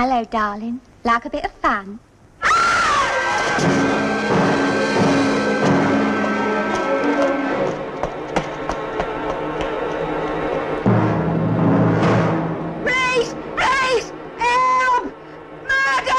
Hello, darling. Like a bit of fun? Please! Please! Help! Murder!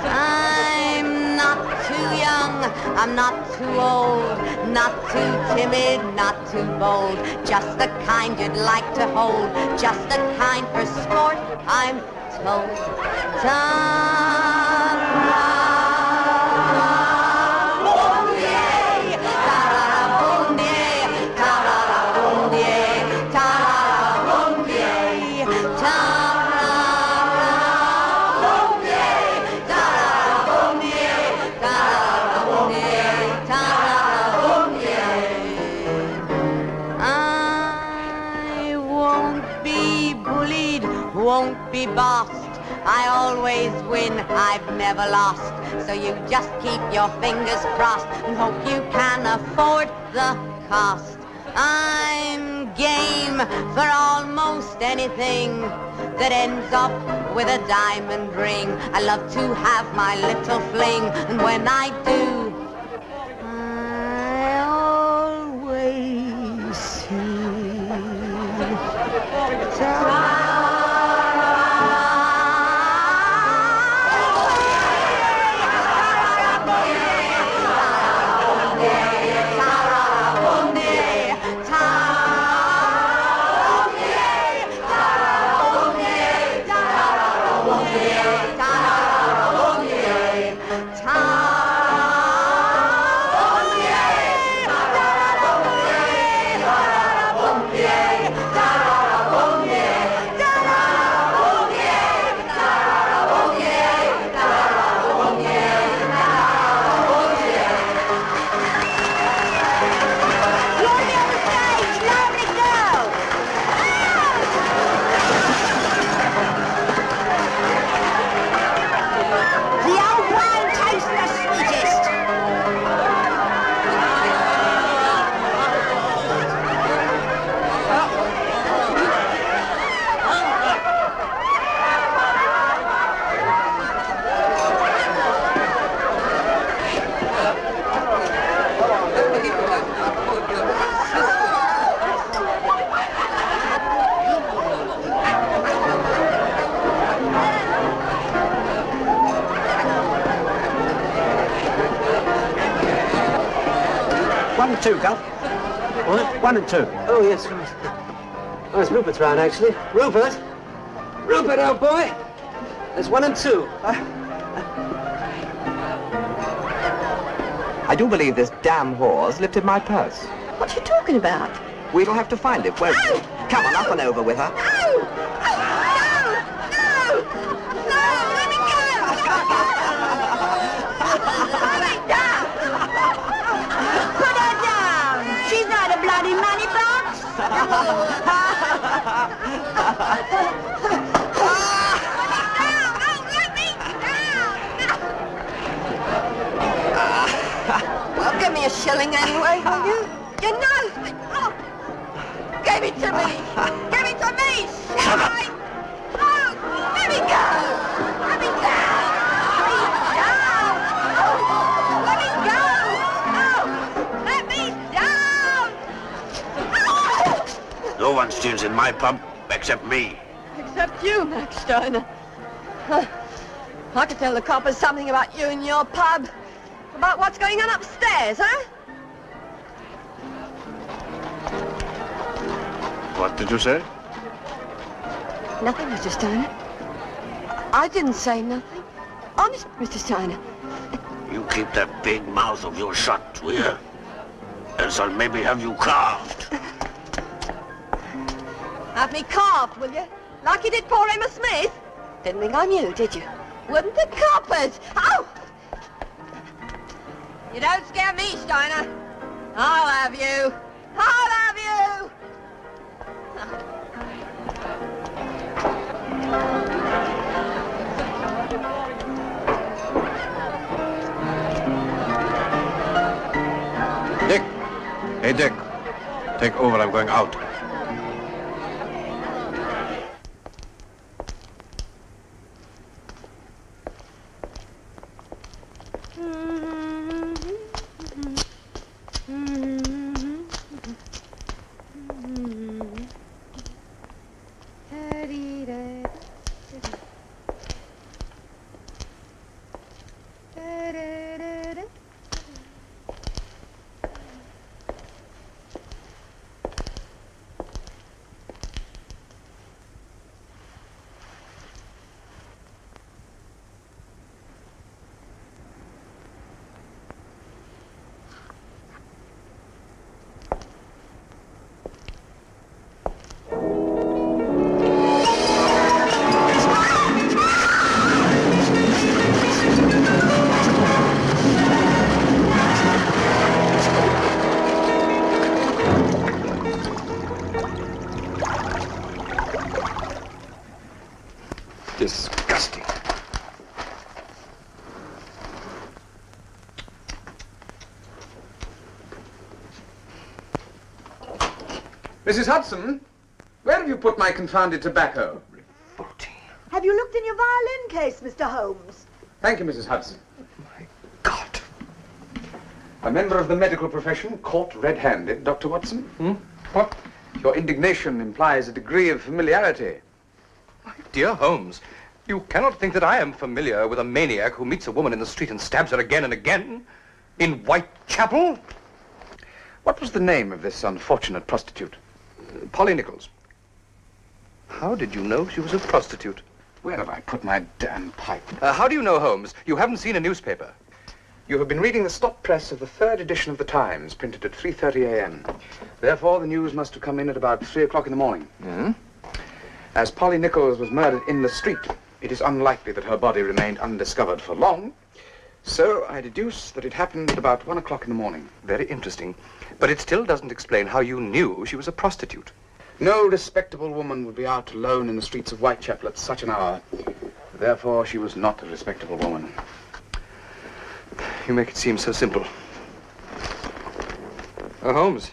I'm not too young, I'm not too old, not too timid, not too bold. Just the kind you'd like to hold, just the kind for sport, I'm told. Won't be bossed, I always win, I've never lost. So you just keep your fingers crossed and hope you can afford the cost. I'm game for almost anything that ends up with a diamond ring. I love to have my little fling, and when I do, I always see. 2, Gulf. What? 1 and 2. Oh, yes, right. Oh, it's Rupert's round, actually. Rupert! Rupert, old boy! There's 1 and 2. I do believe this damn whore's lifted my purse. What are you talking about? We'll have to find it, won't we? Come on, up and over with her. No! Let me go! Let me down! Put her down! She's not a bloody money box! Well, give me a shilling anyway, will you? You know it! Oh. Give it to me! Give it to me! Shall I? Oh, let me go! Let me down! Let me down! Oh, let me down! No one steals in my pub except me. Except you, Max Steiner. I could tell the coppers something about you and your pub. About what's going on upstairs, huh? What did you say? Nothing, Mr. Steiner. I didn't say nothing. Honest, Mr. Steiner. You keep that big mouth of yours shut, will you? Else I'll maybe have you carved. Have me carved, will you? Like you did poor Emma Smith? Didn't think I knew, did you? Wouldn't the coppers? Oh! You don't scare me, Steiner. I'll have you. I'll have you. Dick! Hey, Dick. Take over, I'm going out. Disgusting. Mrs. Hudson, where have you put my confounded tobacco? Have you looked in your violin case, Mr. Holmes? Thank you, Mrs. Hudson. My God. A member of the medical profession caught red-handed, Dr. Watson? What? Your indignation implies a degree of familiarity. Dear Holmes, you cannot think that I am familiar with a maniac who meets a woman in the street and stabs her again and again? In Whitechapel? What was the name of this unfortunate prostitute? Polly Nichols. How did you know she was a prostitute? Where have I put my damn pipe? How do you know, Holmes? You haven't seen a newspaper. You have been reading the stop press of the 3rd edition of the Times, printed at 3:30 a.m. Therefore, the news must have come in at about 3 o'clock in the morning. As Polly Nichols was murdered in the street, it is unlikely that her body remained undiscovered for long. So I deduce that it happened at about 1 o'clock in the morning. Very interesting. But it still doesn't explain how you knew she was a prostitute. No respectable woman would be out alone in the streets of Whitechapel at such an hour. Therefore, she was not a respectable woman. You make it seem so simple. Holmes,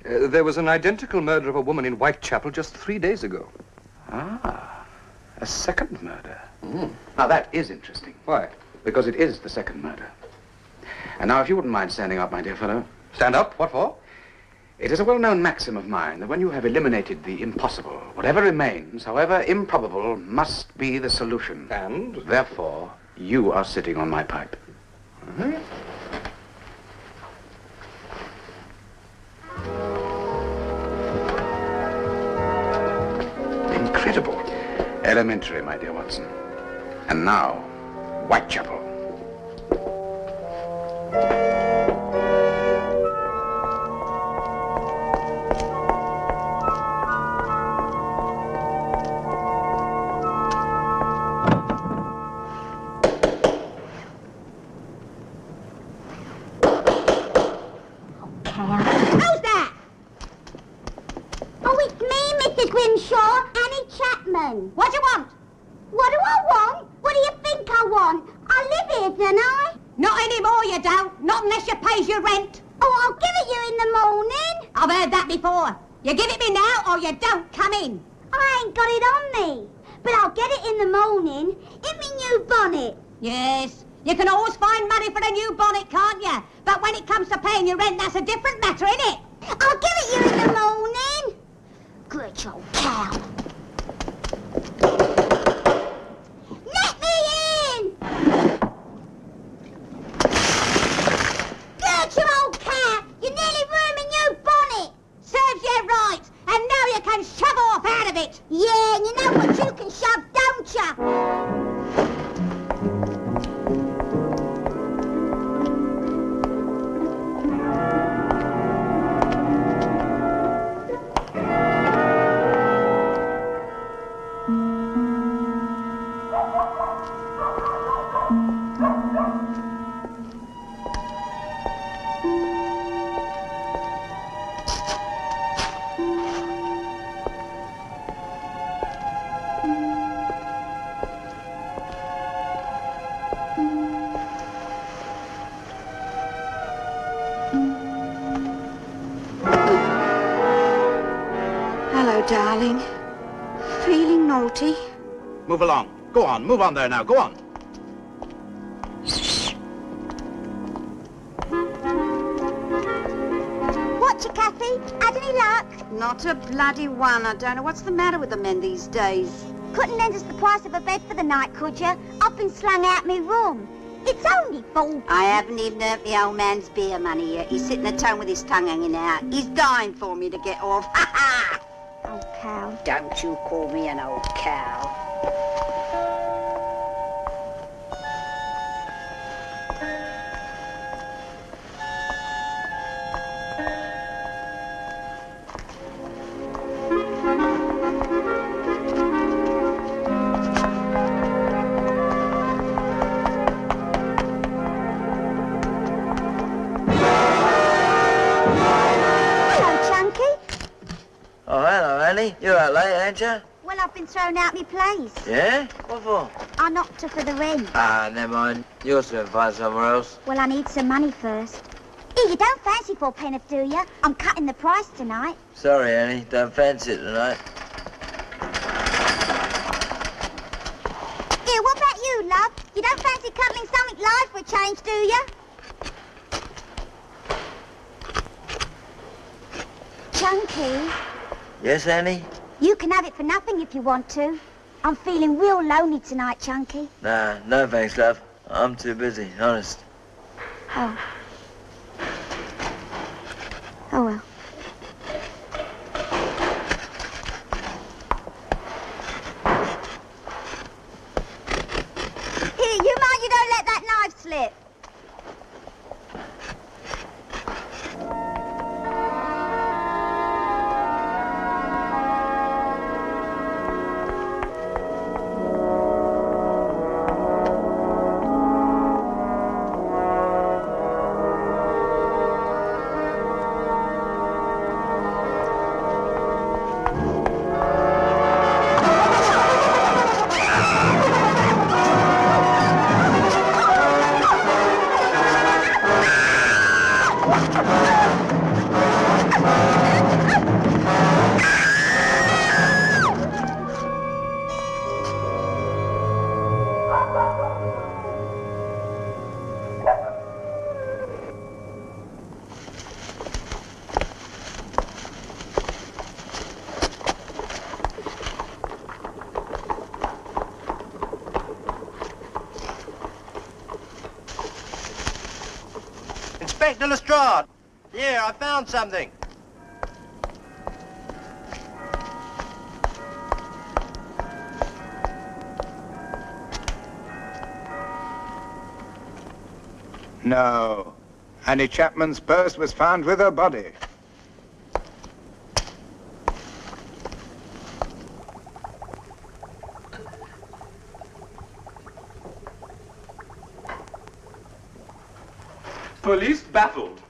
there was an identical murder of a woman in Whitechapel just 3 days ago. Ah, a second murder. Now, that is interesting. Why? Because it is the second murder. And now, if you wouldn't mind standing up, my dear fellow. Stand up? What for? It is a well-known maxim of mine that when you have eliminated the impossible, whatever remains, however improbable, must be the solution. And? Therefore, you are sitting on my pipe. Elementary, my dear Watson. And now, Whitechapel. Who's that? Oh, it's me, Mrs. Grimshaw, Annie Chapman. What do you want? What do I want? What do you think I want? I live here, don't I? Not anymore, you don't. Not unless you pays your rent. Oh, I'll give it you in the morning. I've heard that before. You give it me now or you don't come in. I ain't got it on me, but I'll get it in the morning in me new bonnet. Yes, you can always find money for a new bonnet, can't you? But when it comes to paying your rent, that's a different matter, isn't it? I'll give it you in the morning. Good old cow. Let me in! Good old cow. You nearly ruined me new bonnet. Serves you right. And now you can shove off out of it. Yeah, and you know what you can shove, don't you? Darling, feeling naughty? Move along. Go on. Move on there now. Go on. What's your Kathy? Had any luck? Not a bloody one. I don't know what's the matter with the men these days. Couldn't lend us the price of a bed for the night, could you? I've been slung out my room. It's only £4. I haven't even earned the old man's beer money yet. He's sitting at home with his tongue hanging out. He's dying for me to get off. Ha ha! Old cow. Don't you call me an old cow. You're out late, ain't you? Well, I've been thrown out my place. Yeah? What for? I knocked her for the rent. Ah, never mind. You'll soon find somewhere else. Well, I need some money first. Here, you don't fancy 4 pence, do you? I'm cutting the price tonight. Sorry, Annie. Don't fancy it tonight. Here, what about you, love? You don't fancy cuddling something live for a change, do you? Chunky. Yes, Annie? You can have it for nothing if you want to. I'm feeling real lonely tonight, Chunky. Nah, no thanks, love. I'm too busy, honest. Oh. Oh, well. Here, you mind you don't let that knife slip. Inspector Lestrade. Here, I found something. No. Annie Chapman's purse was found with her body. Police baffled.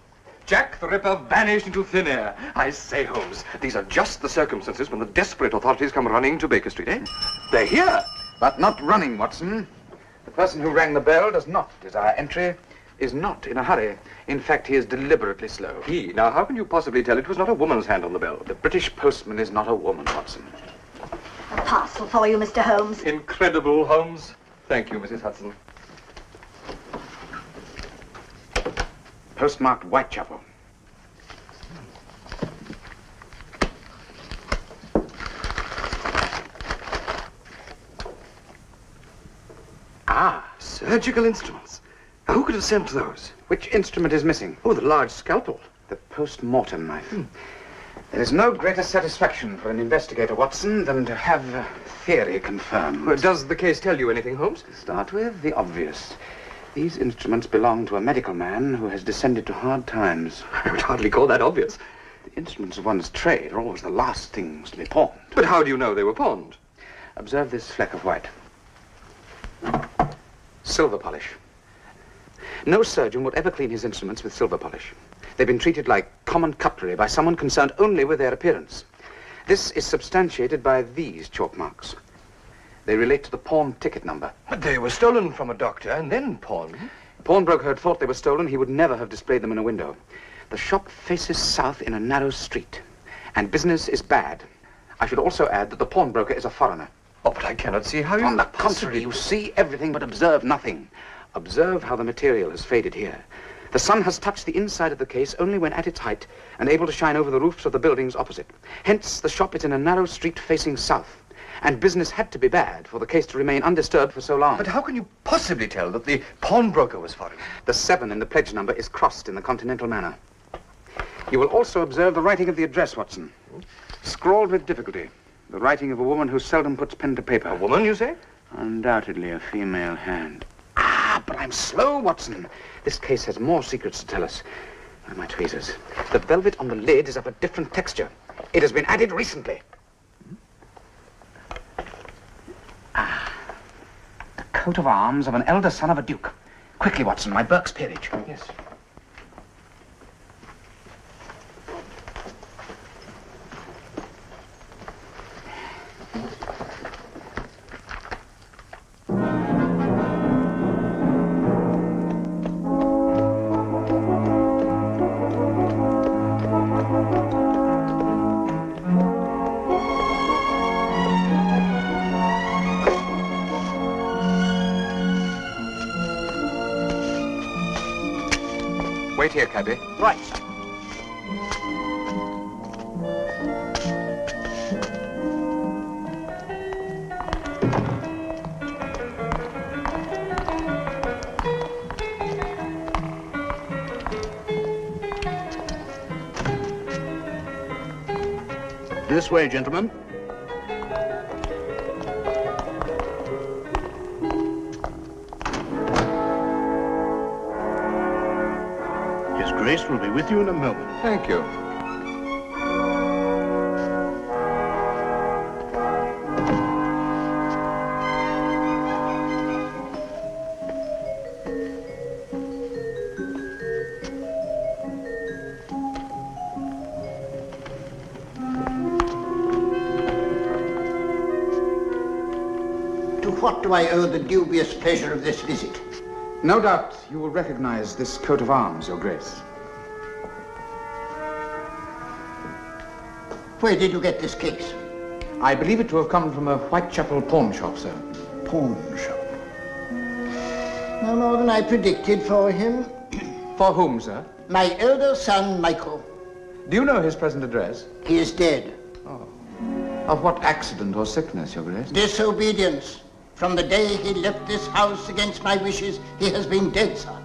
Jack the Ripper vanished into thin air. I say, Holmes, these are just the circumstances when the desperate authorities come running to Baker Street, eh? They're here. But not running, Watson. The person who rang the bell does not desire entry, is not in a hurry. In fact, he is deliberately slow. He? Now, how can you possibly tell it was not a woman's hand on the bell? The British postman is not a woman, Watson. A parcel for you, Mr. Holmes. Incredible, Holmes. Thank you, Mrs. Hudson. Postmarked Whitechapel. Ah, surgical instruments. Now, who could have sent those? Which instrument is missing? Oh, the large scalpel. The post-mortem knife. There is no greater satisfaction for an investigator, Watson, than to have a theory confirmed. Well, does the case tell you anything, Holmes? To start with, the obvious. These instruments belong to a medical man who has descended to hard times. I would hardly call that obvious. The instruments of one's trade are always the last things to be pawned. But how do you know they were pawned? Observe this fleck of white. Silver polish. No surgeon would ever clean his instruments with silver polish. They've been treated like common cutlery by someone concerned only with their appearance. This is substantiated by these chalk marks. They relate to the pawn ticket number. But they were stolen from a doctor and then pawned. The pawnbroker had thought they were stolen. He would never have displayed them in a window. The shop faces south in a narrow street, and business is bad. I should also add that the pawnbroker is a foreigner. Oh, but I cannot see how you... On the contrary, you see everything but observe nothing. Observe how the material has faded here. The sun has touched the inside of the case only when at its height and able to shine over the roofs of the buildings opposite. Hence, the shop is in a narrow street facing south. And business had to be bad for the case to remain undisturbed for so long. But how can you possibly tell that the pawnbroker was foreign? The 7 in the pledge number is crossed in the continental manner. You will also observe the writing of the address, Watson. Scrawled with difficulty. The writing of a woman who seldom puts pen to paper. A woman, you say? Undoubtedly a female hand. Ah, but I'm slow, Watson. This case has more secrets to tell us. Where are my tweezers? The velvet on the lid is of a different texture. It has been added recently. Ah, the coat of arms of an elder son of a duke. Quickly, Watson, my Burke's peerage. Yes. Wait here, cabby. Right. This way, gentlemen. His Grace will be with you in a moment. Thank you. What do I owe the dubious pleasure of this visit? No doubt you will recognize this coat of arms, Your Grace. Where did you get this case? I believe it to have come from a Whitechapel pawn shop, sir. Pawn shop. No more than I predicted for him. For whom, sir? My elder son, Michael. Do you know his present address? He is dead. Oh. Of what accident or sickness, Your Grace? Disobedience. From the day he left this house against my wishes, he has been dead, sir.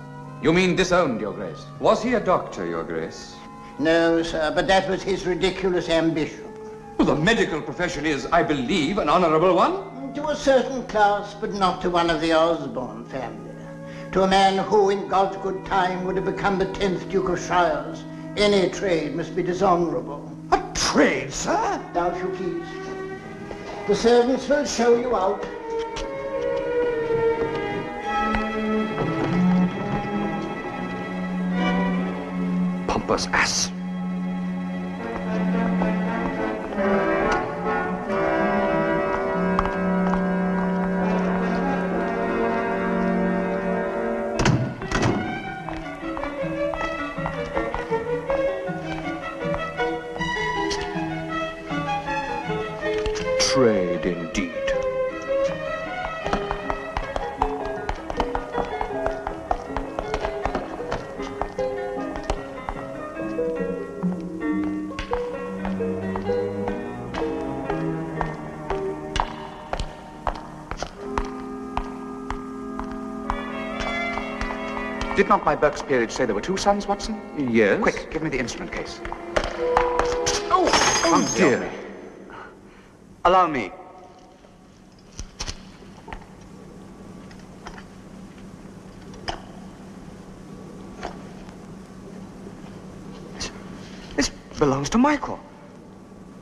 You mean disowned, Your Grace? Was he a doctor, Your Grace? No, sir, but that was his ridiculous ambition. Well, the medical profession is, I believe, an honorable one. To a certain class, but not to one of the Osborne family. To a man who, in God's good time, would have become the 10th Duke of Shires, any trade must be dishonourable. A trade, sir? Now, if you please. The servants will show you out. Pompous ass. Trade indeed. Did not my Burke's peerage say there were 2 sons, Watson? Yes. Quick, give me the instrument case. Oh dear. Allow me. This belongs to Michael.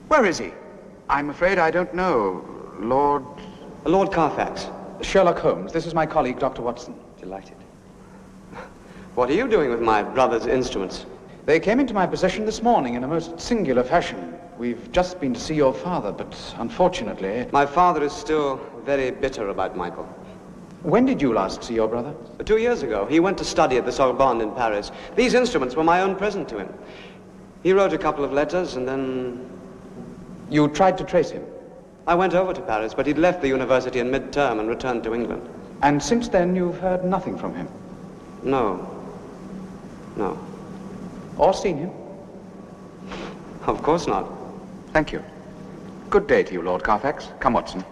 Where is he? I'm afraid I don't know. Lord Carfax. Sherlock Holmes. This is my colleague, Dr. Watson. Delighted. What are you doing with my brother's instruments? They came into my possession this morning in a most singular fashion. We've just been to see your father, but unfortunately... My father is still very bitter about Michael. When did you last see your brother? 2 years ago. He went to study at the Sorbonne in Paris. These instruments were my own present to him. He wrote a couple of letters and then... You tried to trace him? I went over to Paris, but he'd left the university in mid-term and returned to England. And since then you've heard nothing from him? No. No. Or seen him? Of course not. Thank you. Good day to you, Lord Carfax. Come, Watson.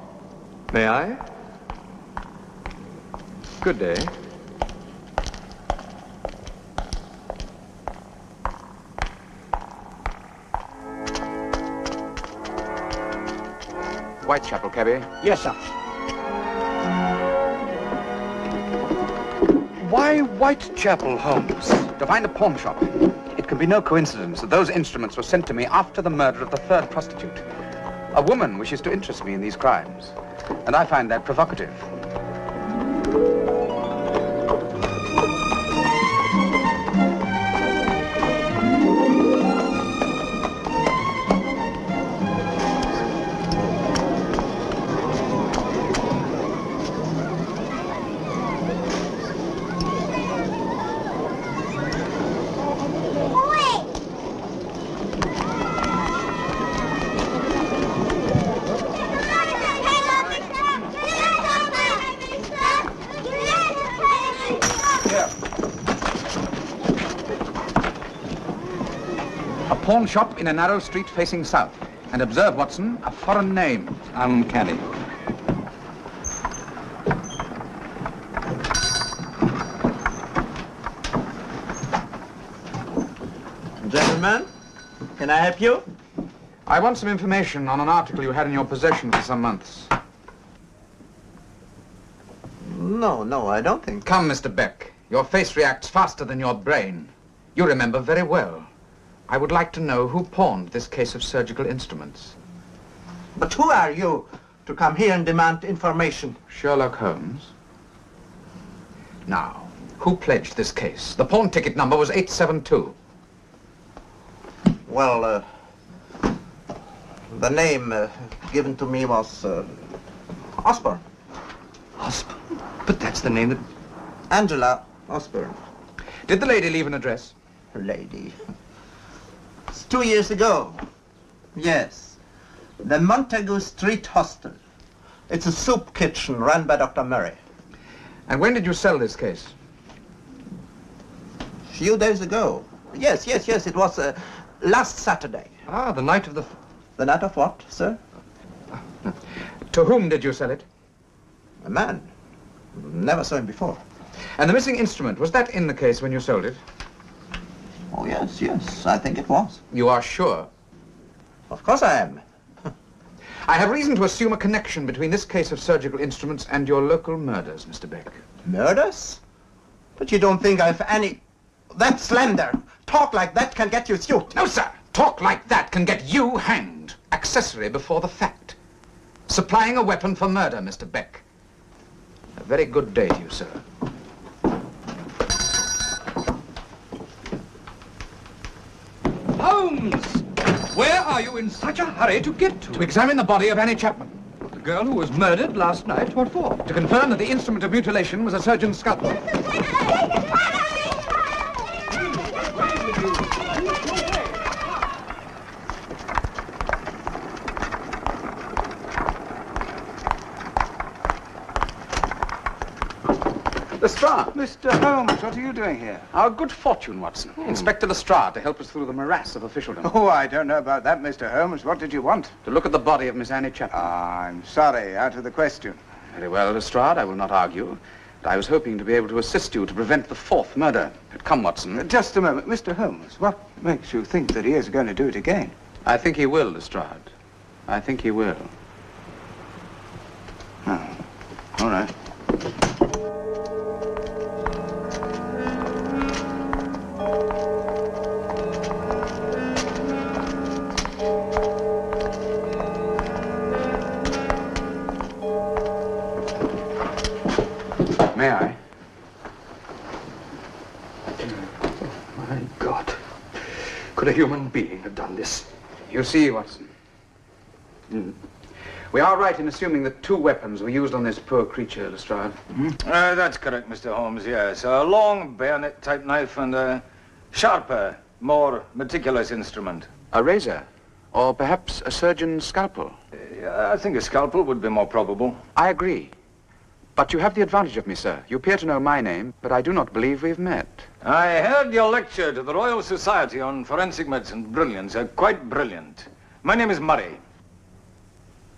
May I? Good day. Whitechapel, cabby. Yes, sir. Why Whitechapel, Holmes? To find a pawn shop. It can be no coincidence that those instruments were sent to me after the murder of the 3rd prostitute. A woman wishes to interest me in these crimes, and I find that provocative. Pawn shop in a narrow street facing south. And observe, Watson, a foreign name. Uncanny. Gentlemen, can I help you? I want some information on an article you had in your possession for some months. No, I don't think. Come, Mr. Beck. Your face reacts faster than your brain. You remember very well. I would like to know who pawned this case of surgical instruments. But who are you to come here and demand information? Sherlock Holmes. Now, who pledged this case? The pawn ticket number was 872. Well, the name given to me was Osborne. Osborne? But that's the name that... Angela Osborne. Did the lady leave an address? Lady. It's 2 years ago. Yes. The Montague Street Hostel. It's a soup kitchen run by Dr. Murray. And when did you sell this case? A few days ago. Yes. It was last Saturday. Ah, the night of the... The night of what, sir? To whom did you sell it? A man. Never saw him before. And the missing instrument, was that in the case when you sold it? Oh, yes, I think it was. You are sure? Of course I am. I have reason to assume a connection between this case of surgical instruments and your local murders, Mr. Beck. Murders? But you don't think I've any... That slender. Talk like that can get you sued. No, sir. Talk like that can get you hanged. Accessory before the fact. Supplying a weapon for murder, Mr. Beck. A very good day to you, sir. Holmes! Where are you in such a hurry to get to? To examine the body of Annie Chapman. The girl who was murdered last night? What for? To confirm that the instrument of mutilation was a surgeon's scalpel. Lestrade. Mr. Holmes, what are you doing here? Our good fortune, Watson. Inspector Lestrade to help us through the morass of officialdom. Oh, I don't know about that, Mr. Holmes. What did you want? To look at the body of Miss Annie Chapman. I'm sorry, out of the question. Very well, Lestrade, I will not argue. But I was hoping to be able to assist you to prevent the fourth murder. But come, Watson. Just a moment. Mr. Holmes, what makes you think that he is going to do it again? I think he will, Lestrade. I think he will. Oh, all right. May I? My God. Could a human being have done this? You see, Watson. We are right in assuming that two weapons were used on this poor creature, Lestrade. That's correct, Mr. Holmes, yes. A long bayonet-type knife and a sharper, more meticulous instrument. A razor? Or perhaps a surgeon's scalpel? I think a scalpel would be more probable. I agree. But you have the advantage of me, sir. You appear to know my name, but I do not believe we've met. I heard your lecture to the Royal Society on Forensic Medicine. Brilliant, sir. Quite brilliant. My name is Murray.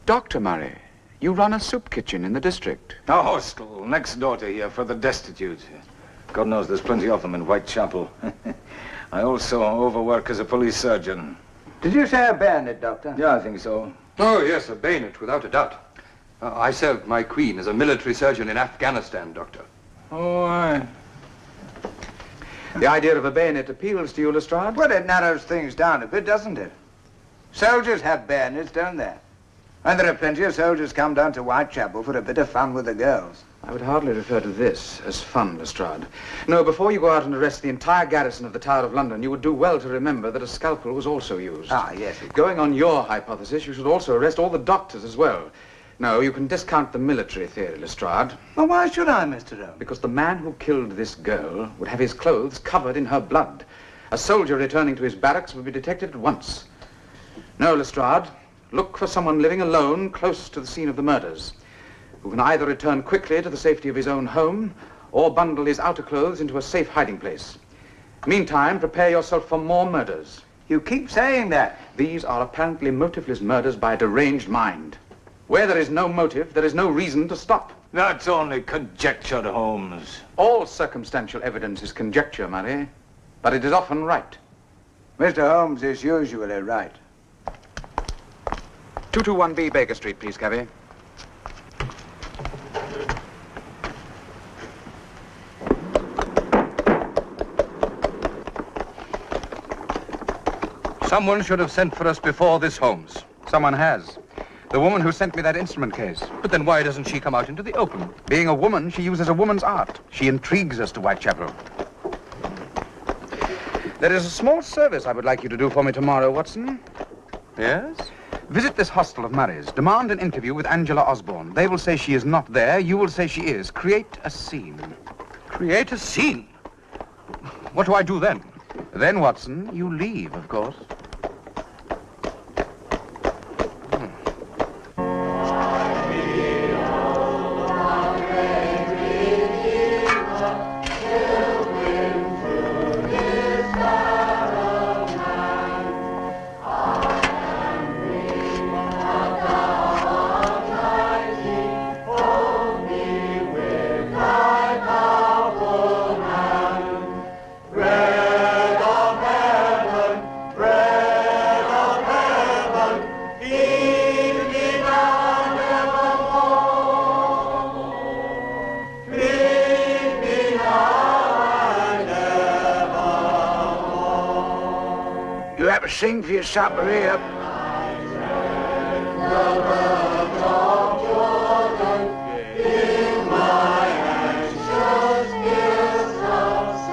Dr. Murray, you run a soup kitchen in the district. A hostel next door to here for the destitute. God knows there's plenty of them in Whitechapel. I also overwork as a police surgeon. Did you say a bayonet, Doctor? Yeah, I think so. Oh, yes, a bayonet, without a doubt. I served my queen as a military surgeon in Afghanistan, Doctor. Oh, aye. The idea of a bayonet appeals to you, Lestrade? Well, it narrows things down a bit, doesn't it? Soldiers have bayonets, don't they? And there are plenty of soldiers come down to Whitechapel for a bit of fun with the girls. I would hardly refer to this as fun, Lestrade. No, before you go out and arrest the entire garrison of the Tower of London, you would do well to remember that a scalpel was also used. Ah, yes. Going on your hypothesis, you should also arrest all the doctors as well. No, you can discount the military theory, Lestrade. Well, why should I, Mr. Holmes? Because the man who killed this girl would have his clothes covered in her blood. A soldier returning to his barracks would be detected at once. No, Lestrade, look for someone living alone close to the scene of the murders, who can either return quickly to the safety of his own home or bundle his outer clothes into a safe hiding place. Meantime, prepare yourself for more murders. You keep saying that. These are apparently motiveless murders by a deranged mind. Where there is no motive, there is no reason to stop. That's only conjecture, Holmes. All circumstantial evidence is conjecture, Murray, but it is often right. Mr. Holmes is usually right. 221B Baker Street, please, Cabby. Someone should have sent for us before this, Holmes. Someone has. The woman who sent me that instrument case. But then why doesn't she come out into the open? Being a woman, she uses a woman's art. She intrigues us to Whitechapel. There is a small service I would like you to do for me tomorrow, Watson. Yes? Visit this hostel of Murray's. Demand an interview with Angela Osborne. They will say she is not there. You will say she is. Create a scene. Create a scene? What do I do then? Then, Watson, you leave, of course. Bread of heaven, bread to sing for your supper here.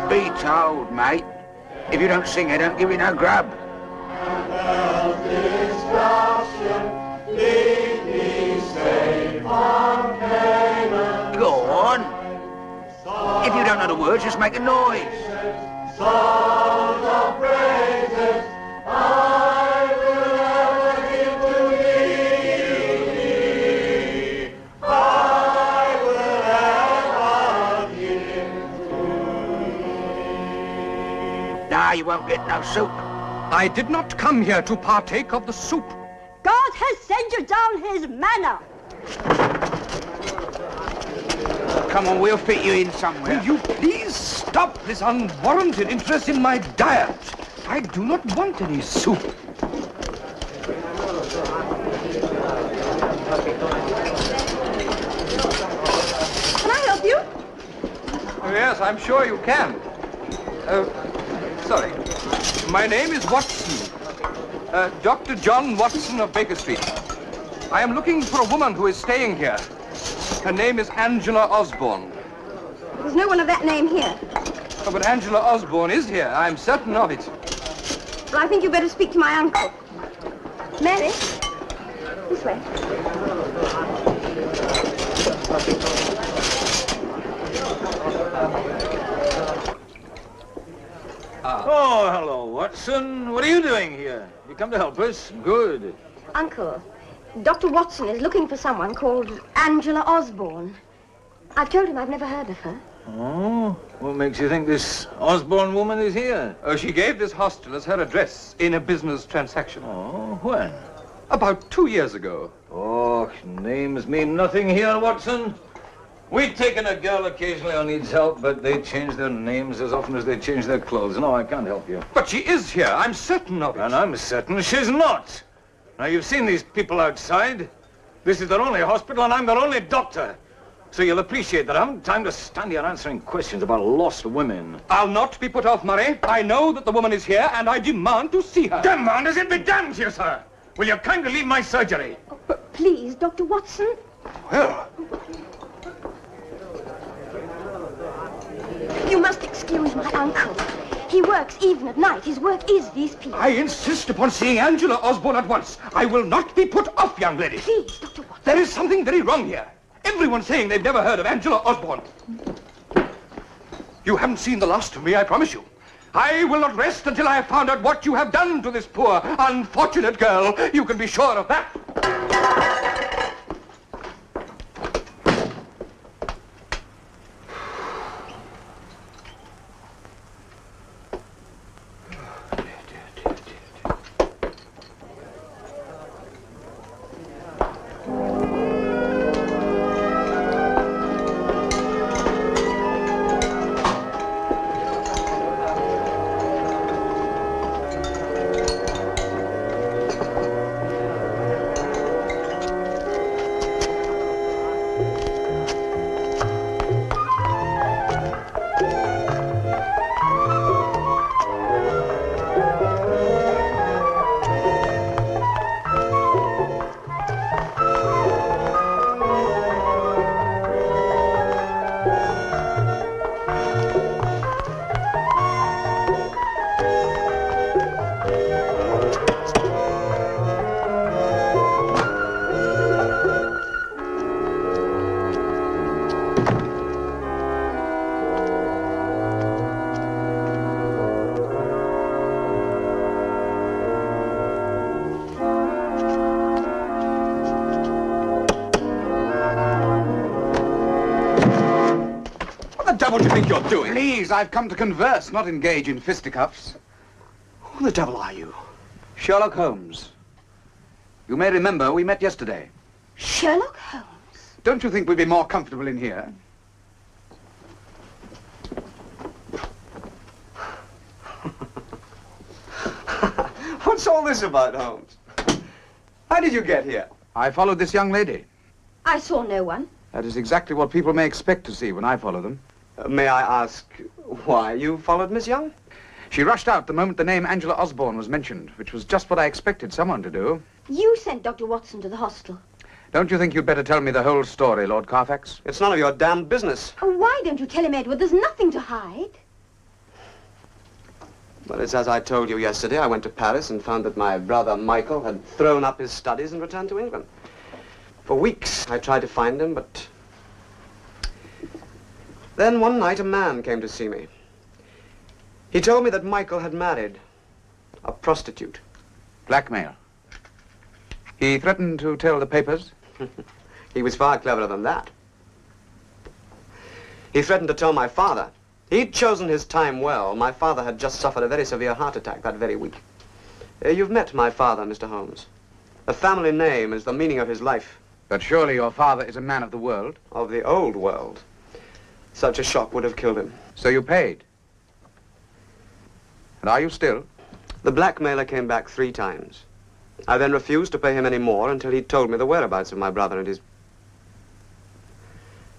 Be told, mate. If you don't sing, I don't give you no grub. Go on. If you don't know the words, just make a noise. Songs of praises I will ever give to thee. I will ever give to thee. Nah, you won't get no soup. I did not come here to partake of the soup. God has sent you down his manna. Come on, we'll fit you in somewhere. Will you please stop this unwarranted interest in my diet? I do not want any soup. Can I help you? Oh, yes, I'm sure you can. Sorry. My name is Watson. Dr. John Watson of Baker Street. I am looking for a woman who is staying here. Her name is Angela Osborne. There's no one of that name here. Oh, but Angela Osborne is here. I'm certain of it. Well, I think you better speak to my uncle. Mary, this way. Oh, hello, Watson. What are you doing here? You come to help us? Good. Uncle, Dr. Watson is looking for someone called Angela Osborne. I've told him I've never heard of her. Oh? What makes you think this Osborne woman is here? She gave this hostel as her address in a business transaction. Oh, when? About 2 years ago. Oh, names mean nothing here, Watson. We've taken a girl occasionally who needs help, but they change their names as often as they change their clothes. No, I can't help you. But she is here. I'm certain of it. And I'm certain she's not. Now, you've seen these people outside. This is their only hospital, and I'm their only doctor. So you'll appreciate that I haven't time to stand here answering questions about lost women. I'll not be put off, Murray. I know that the woman is here, and I demand to see her. Demand as it be damned to you, sir. Will you kindly leave my surgery? Oh, but please, Dr. Watson. Well... You must excuse my uncle. He works even at night. His work is these people. I insist upon seeing Angela Osborne at once. I will not be put off, young lady. Please, Dr. Watson. There is something very wrong here. Everyone's saying they've never heard of Angela Osborne. You haven't seen the last of me, I promise you. I will not rest until I have found out what you have done to this poor, unfortunate girl. You can be sure of that. What do you think you're doing? Please, I've come to converse, not engage in fisticuffs. Who the devil are you? Sherlock Holmes. You may remember we met yesterday. Sherlock Holmes? Don't you think we'd be more comfortable in here? What's all this about, Holmes? How did you get here? I followed this young lady. I saw no one. That is exactly what people may expect to see when I follow them. May I ask why you followed Miss Young? She rushed out the moment the name Angela Osborne was mentioned, which was just what I expected someone to do. You sent Dr. Watson to the hostel. Don't you think you'd better tell me the whole story, Lord Carfax? It's none of your damn business. Oh, why don't you tell him, Edward? There's nothing to hide. Well, it's as I told you yesterday. I went to Paris and found that my brother Michael had thrown up his studies and returned to England. For weeks I tried to find him, but... Then one night a man came to see me. He told me that Michael had married a prostitute. Blackmail. He threatened to tell the papers? He was far cleverer than that. He threatened to tell my father. He'd chosen his time well. My father had just suffered a very severe heart attack that very week. You've met my father, Mr. Holmes. The family name is the meaning of his life. But surely your father is a man of the world? Of the old world. Such a shock would have killed him. So you paid? And are you still? The blackmailer came back 3 times. I then refused to pay him any more until he told me the whereabouts of my brother and his...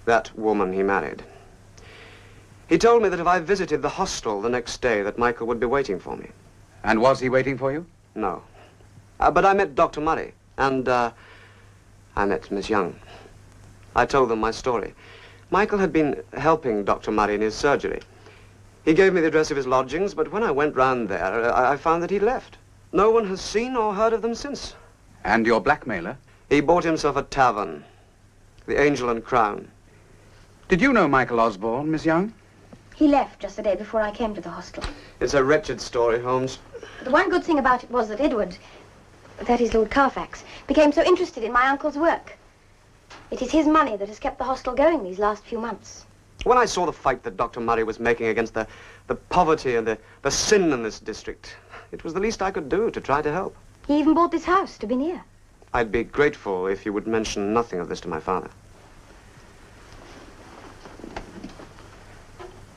that woman he married. He told me that if I visited the hostel the next day, that Michael would be waiting for me. And was he waiting for you? No. But I met Dr. Murray, and I met Miss Young. I told them my story. Michael had been helping Dr. Murray in his surgery. He gave me the address of his lodgings, but when I went round there, I found that he'd left. No one has seen or heard of them since. And your blackmailer? He bought himself a tavern, the Angel and Crown. Did you know Michael Osborne, Miss Young? He left just the day before I came to the hostel. It's a wretched story, Holmes. The one good thing about it was that Edward, that is Lord Carfax, became so interested in my uncle's work. It is his money that has kept the hostel going these last few months. When I saw the fight that Dr. Murray was making against the poverty and the sin in this district, it was the least I could do to try to help. He even bought this house to be near. I'd be grateful if you would mention nothing of this to my father.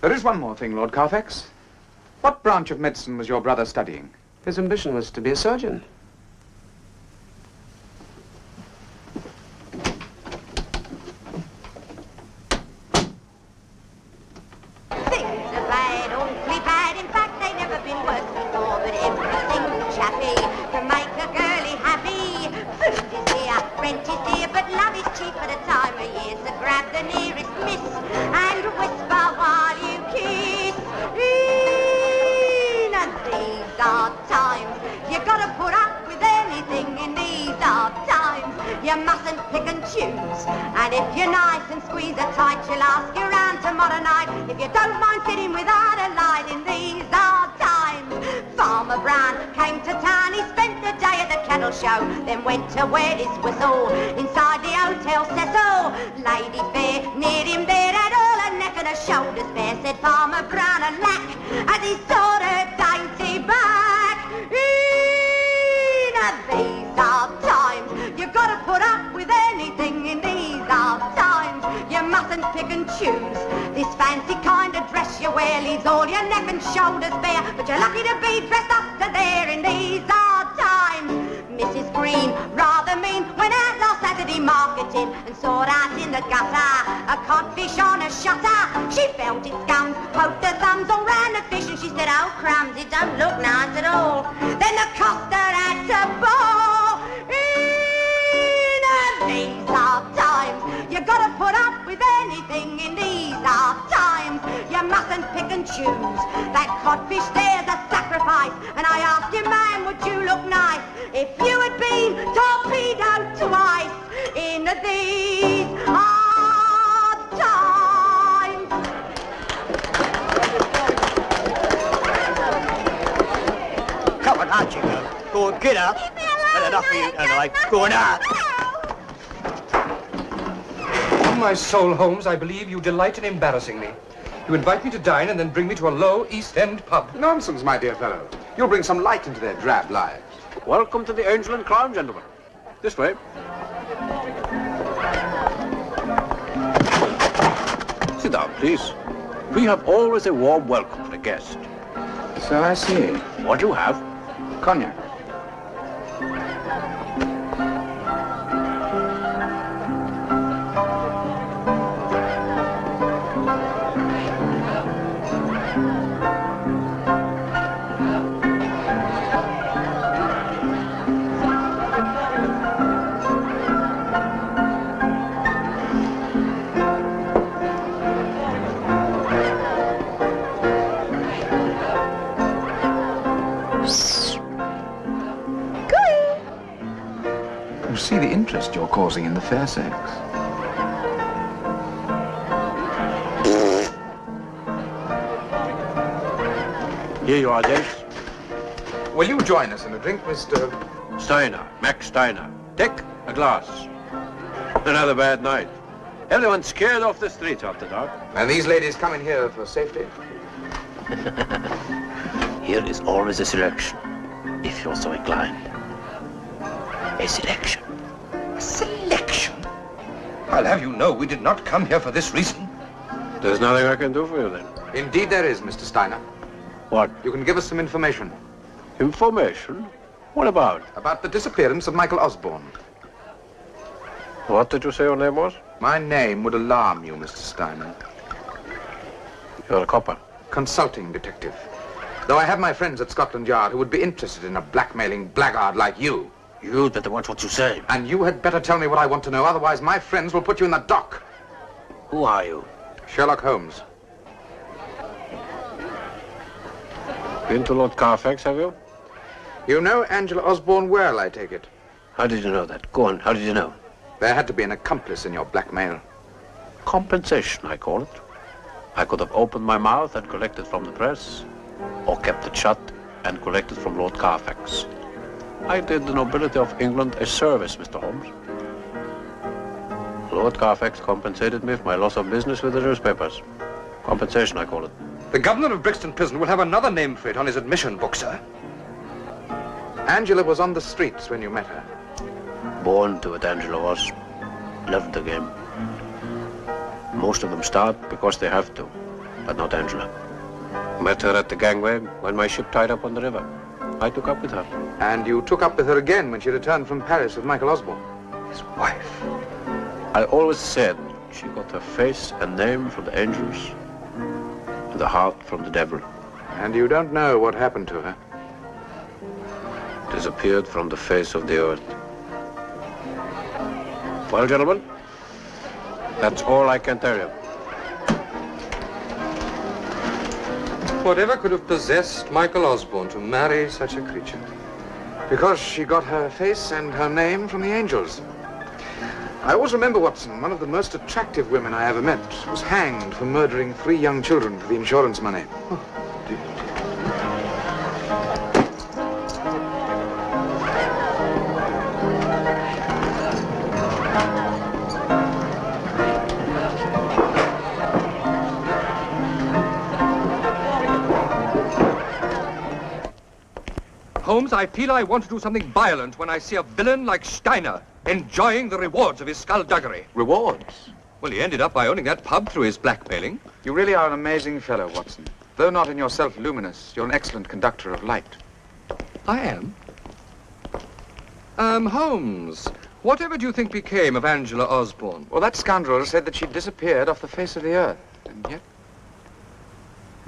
There is one more thing, Lord Carfax. What branch of medicine was your brother studying? His ambition was to be a surgeon. Things are bad, awfully bad. In fact, they've never been worse before. But everything's chappy to make a girlie happy. Food is dear, rent is dear, but love is cheap at a time of year. So grab the nearest miss and whisper while you kiss. And these are times you gotta put up with anything. In these are times you mustn't pick and choose. And if you're nice and squeeze her tight, she'll ask you round tomorrow night. If you don't mind sitting without a light. In these are times. Farmer Brown came to town. He spent the day at the cattle show, then went to wet his whistle inside the Hotel Cecil. Lady fair near him there had all her neck and her shoulders bare. Said Farmer Brown a lack as he saw her dainty back. These are times you've got to put up with anything. In these are times you mustn't pick and choose. This fancy kind of dress you wear leaves all your neck and shoulders bare, but you're lucky to be dressed up to there. In these are times. Mrs. Green, rather mean, went out last Saturday marketing and saw out in the gutter a codfish on a shutter. She felt its gums, poked her thumbs all round the fish, and she said, oh crumbs, it don't look nice at all. Then the coster had to bawl. In these are times you gotta put up with anything. In these are times you mustn't pick and choose. That codfish there's a sacrifice, and I asked you, man, would you look nice if you had been torpedoed twice? In these are times. Come on, out you go. Go on, get up. Had enough of you tonight. Go on out. On my soul, Holmes, I believe you delight in embarrassing me. You invite me to dine and then bring me to a low East End pub. Nonsense, my dear fellow. You'll bring some light into their drab lives. Welcome to the Angel and Crown, gentlemen. This way. Sit down, please. We have always a warm welcome for a guest. So I see. What do you have? Cognac. You see the interest you're causing in the fair sex. Here you are, James. Will you join us in a drink, Mr. Steiner, Max Steiner. Take a glass. Another bad night. Everyone's scared off the streets after dark. And these ladies come in here for safety? Here is always a selection, if you're so inclined. A selection. A selection? I'll have you know we did not come here for this reason. There's nothing I can do for you then. Indeed there is, Mr. Steiner. What? You can give us some information. Information? What about? About the disappearance of Michael Osborne. What did you say your name was? My name would alarm you, Mr. Steiner. You're a copper. Consulting detective. Though I have my friends at Scotland Yard who would be interested in a blackmailing blackguard like you. You'd better watch what you say. And you had better tell me what I want to know, otherwise my friends will put you in the dock. Who are you? Sherlock Holmes. Been to Lord Carfax, have you? You know Angela Osborne well, I take it. How did you know that? Go on, how did you know? There had to be an accomplice in your blackmail. Compensation, I call it. I could have opened my mouth and collected from the press, or kept it shut and collected from Lord Carfax. I did the nobility of England a service, Mr. Holmes. Lord Carfax compensated me for my loss of business with the newspapers. Compensation, I call it. The governor of Brixton Prison will have another name for it on his admission book, sir. Angela was on the streets when you met her. Born to it, Angela was. Loved the game. Most of them start because they have to, but not Angela. Met her at the gangway when my ship tied up on the river. I took up with her. And you took up with her again when she returned from Paris with Michael Osborne, his wife. I always said she got her face and name from the angels, and the heart from the devil. And you don't know what happened to her? Disappeared from the face of the earth. Well, gentlemen, that's all I can tell you. Whatever could have possessed Michael Osborne to marry such a creature? Because she got her face and her name from the angels. I always remember, Watson, one of the most attractive women I ever met was hanged for murdering 3 young children for the insurance money. Oh, dear. Holmes, I feel I want to do something violent when I see a villain like Steiner enjoying the rewards of his skullduggery. Rewards? Well, he ended up by owning that pub through his blackmailing. You really are an amazing fellow, Watson. Though not in yourself luminous, you're an excellent conductor of light. I am? Holmes, whatever do you think became of Angela Osborne? Well, that scoundrel said that she disappeared off the face of the earth. And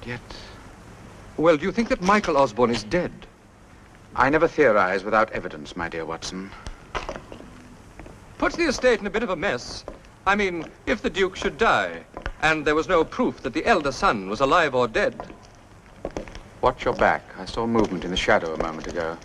yet... Well, do you think that Michael Osborne is dead? I never theorize without evidence, my dear Watson. Puts the estate in a bit of a mess. I mean, if the Duke should die, and there was no proof that the elder son was alive or dead. Watch your back. I saw movement in the shadow a moment ago.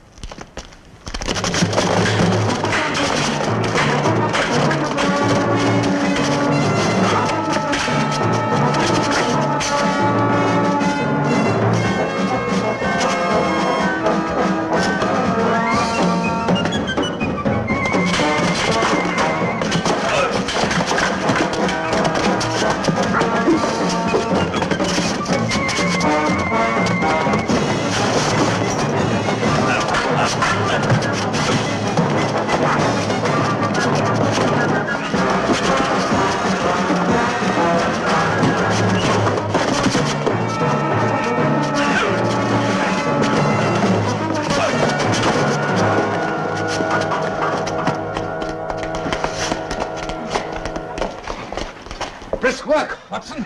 Brisk work, Watson.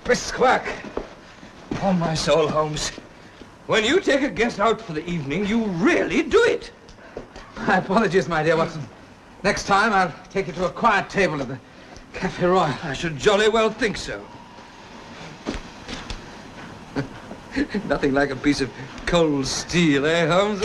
Brisk work. On my soul, Holmes. When you take a guest out for the evening, you really do it. My apologies, my dear Watson. Next time, I'll take you to a quiet table at the Café Royal. I should jolly well think so. Nothing like a piece of cold steel, eh, Holmes?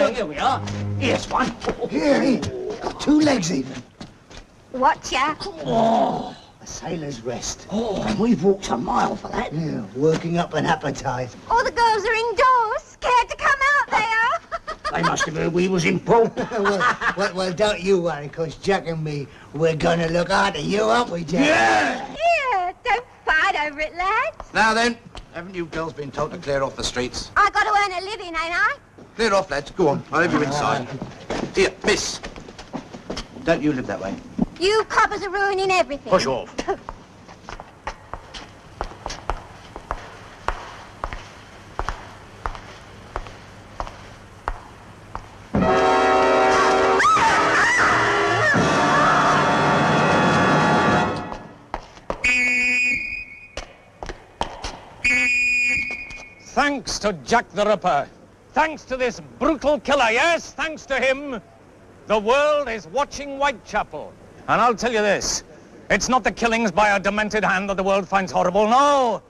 Here we are. Here's one. Here, got 2 legs even. What, ya? Oh, a sailor's rest. Oh, and we've walked a mile for that. Yeah, working up an appetite. All the girls are indoors, scared to come out, they are. They must have heard we was in port. well, don't you worry, because Jack and me, we're going to look after you, aren't we, Jack? Yeah! Here, don't fight over it, lads. Now then, haven't you girls been told to clear off the streets? I got to earn a living, ain't I? Clear off, lads. Go on. I'll have you inside. Here, miss. Don't you live that way? You coppers are ruining everything. Push off. Thanks to Jack the Ripper. Thanks to this brutal killer, yes, thanks to him, the world is watching Whitechapel. And I'll tell you this, it's not the killings by a demented hand that the world finds horrible, no.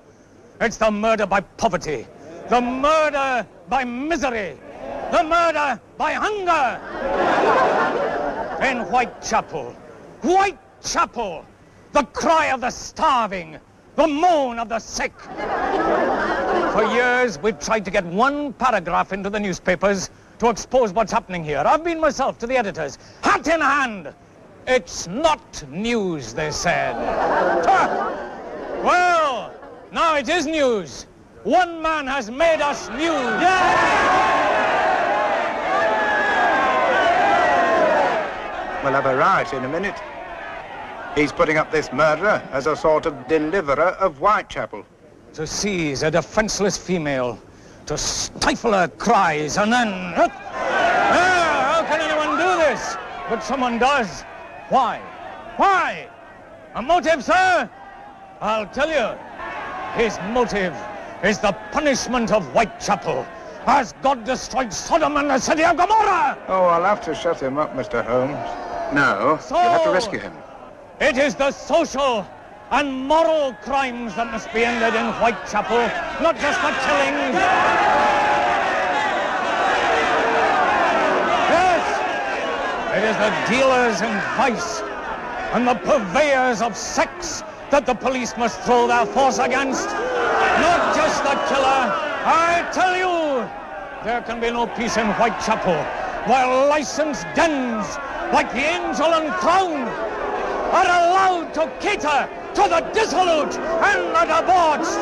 It's the murder by poverty, the murder by misery, the murder by hunger. In Whitechapel, Whitechapel, the cry of the starving, the moan of the sick. For years, we've tried to get one paragraph into the newspapers to expose what's happening here. I've been myself to the editors, hat in hand. It's not news, they said. Well, now it is news. One man has made us news. We'll have a riot in a minute. He's putting up this murderer as a sort of deliverer of Whitechapel. To seize a defenseless female, to stifle her cries, and then... how can anyone do this? But someone does. Why? Why? A motive, sir? I'll tell you. His motive is the punishment of Whitechapel, as God destroyed Sodom and the city of Gomorrah! Oh, I'll have to shut him up, Mr. Holmes. No, So, you'll have to rescue him. It is the social and moral crimes that must be ended in Whitechapel, not just the killings. Yes, it is the dealers in vice and the purveyors of sex that the police must throw their force against, not just the killer. I tell you, there can be no peace in Whitechapel while licensed dens like the Angel and Crown are allowed to cater to the dissolute and the debauched.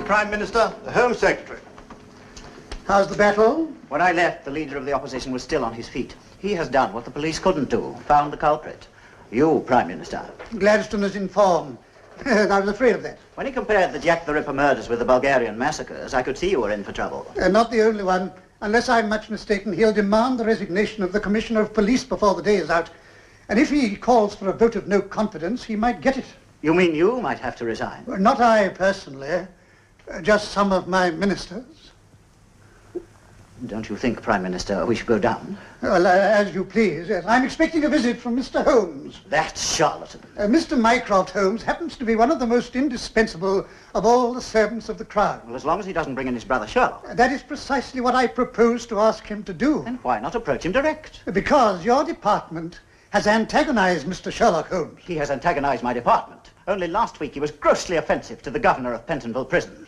Prime Minister, the Home Secretary. How's the battle? When I left, the leader of the opposition was still on his feet. He has done what the police couldn't do, found the culprit. You, Prime Minister. Gladstone is informed. I was afraid of that. When he compared the Jack the Ripper murders with the Bulgarian massacres, I could see you were in for trouble. Not the only one. Unless I'm much mistaken, he'll demand the resignation of the Commissioner of Police before the day is out. And if he calls for a vote of no confidence, he might get it. You mean you might have to resign? Well, not I personally, just some of my ministers. Don't you think, Prime Minister, we should go down? Well, as you please, yes. I'm expecting a visit from Mr. Holmes. That charlatan. Mr. Mycroft Holmes happens to be one of the most indispensable of all the servants of the crown. Well, as long as he doesn't bring in his brother Sherlock. That is precisely what I propose to ask him to do. Then why not approach him direct? Because your department has antagonized Mr. Sherlock Holmes. He has antagonized my department. Only last week he was grossly offensive to the governor of Pentonville Prison.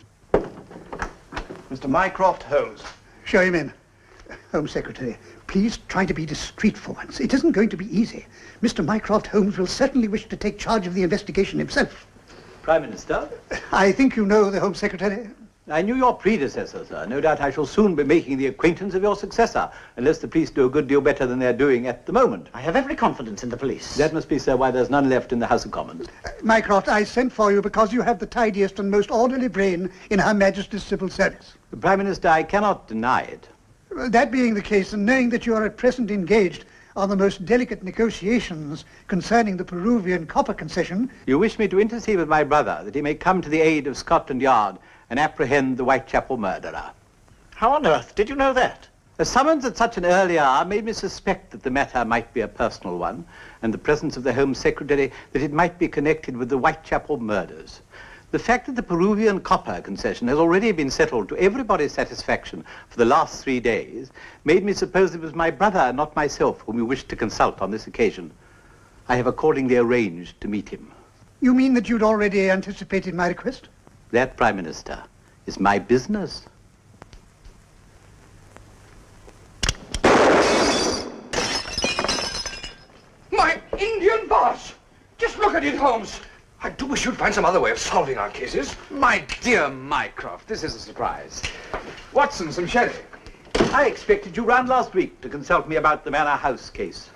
Mr. Mycroft Holmes. Show him in. Home Secretary, please try to be discreet for once. It isn't going to be easy. Mr. Mycroft Holmes will certainly wish to take charge of the investigation himself. Prime Minister? I think you know the Home Secretary. I knew your predecessor, sir. No doubt I shall soon be making the acquaintance of your successor, unless the police do a good deal better than they're doing at the moment. I have every confidence in the police. That must be, sir, why there's none left in the House of Commons. Mycroft, I sent for you because you have the tidiest and most orderly brain in Her Majesty's Civil Service. Prime Minister, I cannot deny it. That being the case, and knowing that you are at present engaged on the most delicate negotiations concerning the Peruvian copper concession... You wish me to intercede with my brother that he may come to the aid of Scotland Yard and apprehend the Whitechapel murderer. How on earth did you know that? A summons at such an early hour made me suspect that the matter might be a personal one, and the presence of the Home Secretary that it might be connected with the Whitechapel murders. The fact that the Peruvian copper concession has already been settled to everybody's satisfaction for the last 3 days made me suppose it was my brother and not myself whom you wished to consult on this occasion. I have accordingly arranged to meet him. You mean that you'd already anticipated my request? That, Prime Minister, is my business. My Indian boss! Just look at it, Holmes. I do wish you'd find some other way of solving our cases. My dear Mycroft, this is a surprise. Watson, some sherry. I expected you round last week to consult me about the Manor House case.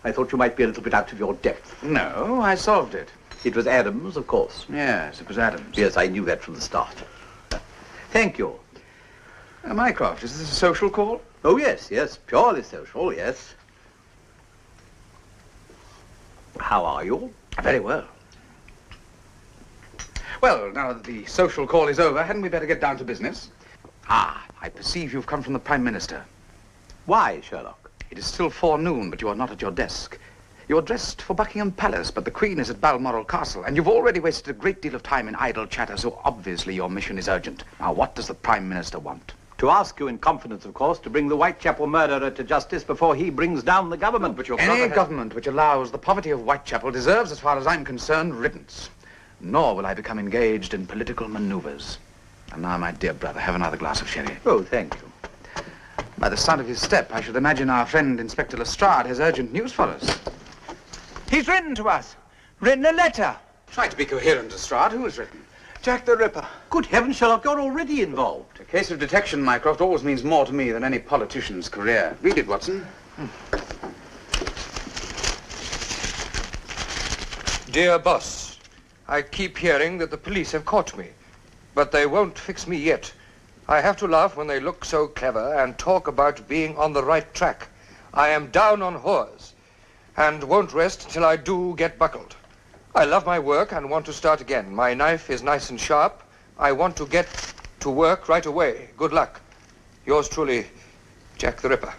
I thought you might be a little bit out of your depth. No, I solved it. It was Adams, of course. Yes, it was Adams. Yes, I knew that from the start. Thank you. Mycroft, is this a social call? Oh, yes, yes, purely social, yes. How are you? Very well. Well, now that the social call is over, hadn't we better get down to business? Ah, I perceive you've come from the Prime Minister. Why, Sherlock? It is still forenoon, but you are not at your desk. You're dressed for Buckingham Palace, but the Queen is at Balmoral Castle, and you've already wasted a great deal of time in idle chatter, so obviously your mission is urgent. Now, what does the Prime Minister want? To ask you in confidence, of course, to bring the Whitechapel murderer to justice before he brings down the government. But your Any government which allows the poverty of Whitechapel deserves, as far as I'm concerned, riddance. Nor will I become engaged in political maneuvers. And now, my dear brother, have another glass of sherry. Oh, thank you. By the sound of his step, I should imagine our friend Inspector Lestrade has urgent news for us. He's written to us. Written a letter. Try to be coherent, Lestrade. Who has written? Jack the Ripper. Good heavens, Sherlock, you're already involved. A case of detection, Mycroft, always means more to me than any politician's career. Read it, Watson. Dear boss, I keep hearing that the police have caught me, but they won't fix me yet. I have to laugh when they look so clever and talk about being on the right track. I am down on whores and won't rest till I do get buckled. I love my work and want to start again. My knife is nice and sharp. I want to get to work right away. Good luck. Yours truly, Jack the Ripper.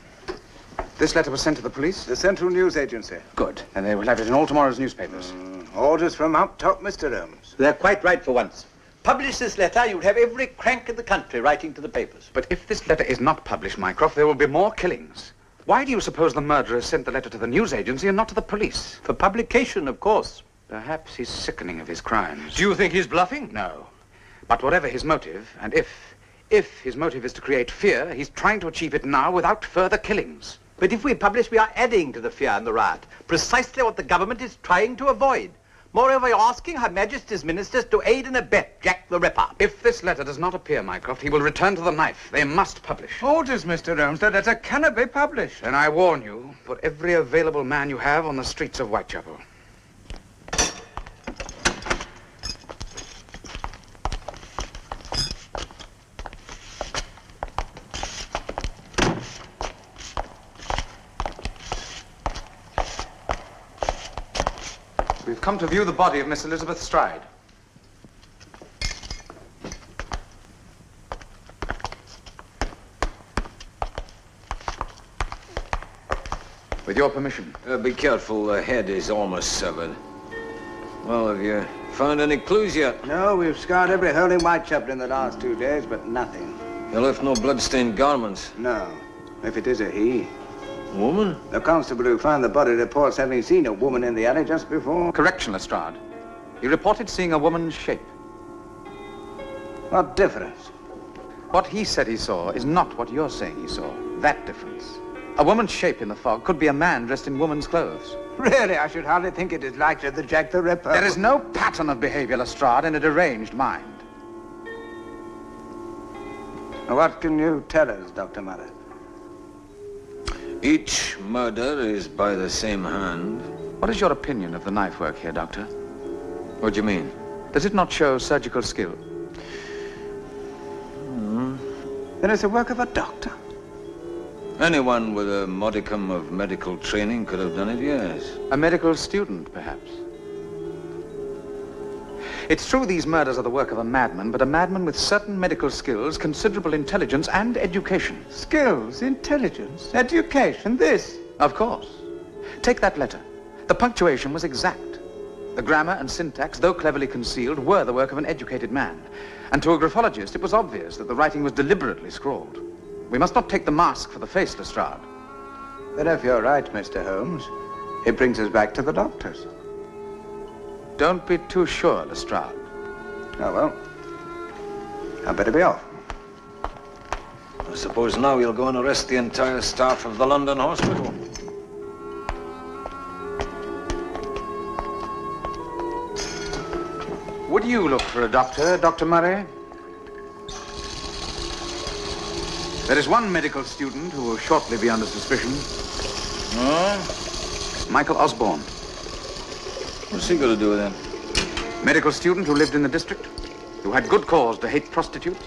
This letter was sent to the police? The Central News Agency. Good. And they will have it in all tomorrow's newspapers. Orders from up top, Mr. Holmes. They're quite right for once. Publish this letter, you'd have every crank in the country writing to the papers. But if this letter is not published, Mycroft, there will be more killings. Why do you suppose the murderer sent the letter to the news agency and not to the police? For publication, of course. Perhaps he's sickening of his crimes. Do you think he's bluffing? No. But whatever his motive, and if his motive is to create fear, he's trying to achieve it now without further killings. But if we publish, we are adding to the fear and the riot. Precisely what the government is trying to avoid. Moreover, you're asking Her Majesty's ministers to aid and abet Jack the Ripper. If this letter does not appear, Mycroft, he will return to the knife. They must publish. Orders, Mr. Holmes. The letter cannot be published. And I warn you, put every available man you have on the streets of Whitechapel. come to view the body of Miss Elizabeth Stride. With your permission. Be careful, the head is almost severed. Well, have you found any clues yet? No, we've scoured every hole in Whitechapel in the last 2 days, but nothing. You left no blood-stained garments? No. If it is a he. Woman? The constable who found the body reports having seen a woman in the alley just before. Correction, Lestrade. He reported seeing a woman's shape. What difference? What he said he saw is not what you're saying he saw. That difference. A woman's shape in the fog could be a man dressed in woman's clothes. Really, I should hardly think it is likely that Jack the Ripper... There is no pattern of behavior, Lestrade, in a deranged mind. What can you tell us, Dr. Murray? Each murder is by the same hand. What is your opinion of the knife work here, Doctor? What do you mean? Does it not show surgical skill? Then it's the work of a doctor. Anyone with a modicum of medical training could have done it, yes. A medical student, perhaps. It's true these murders are the work of a madman, but a madman with certain medical skills, considerable intelligence, and education. Skills, intelligence, education, this? Of course. Take that letter. The punctuation was exact. The grammar and syntax, though cleverly concealed, were the work of an educated man. And to a graphologist, it was obvious that the writing was deliberately scrawled. We must not take the mask for the face, Lestrade. Then if you're right, Mr. Holmes, it brings us back to the doctors. Don't be too sure, Lestrade. Oh, well. I'd better be off. I suppose now you'll go and arrest the entire staff of the London hospital. Would you look for a doctor, Dr. Murray? There is one medical student who will shortly be under suspicion. Oh? Michael Osborne. What's he got to do with him? Medical student who lived in the district, who had good cause to hate prostitutes,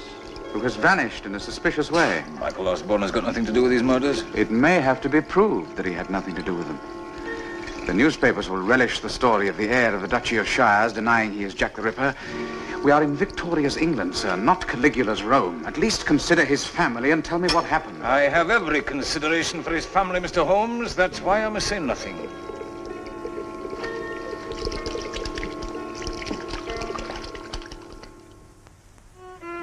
who has vanished in a suspicious way. Michael Osborne has got nothing to do with these murders? It may have to be proved that he had nothing to do with them. The newspapers will relish the story of the heir of the Duchy of Shires denying he is Jack the Ripper. We are in Victoria's England, sir, not Caligula's Rome. At least consider his family and tell me what happened. I have every consideration for his family, Mr. Holmes. That's why I must say nothing.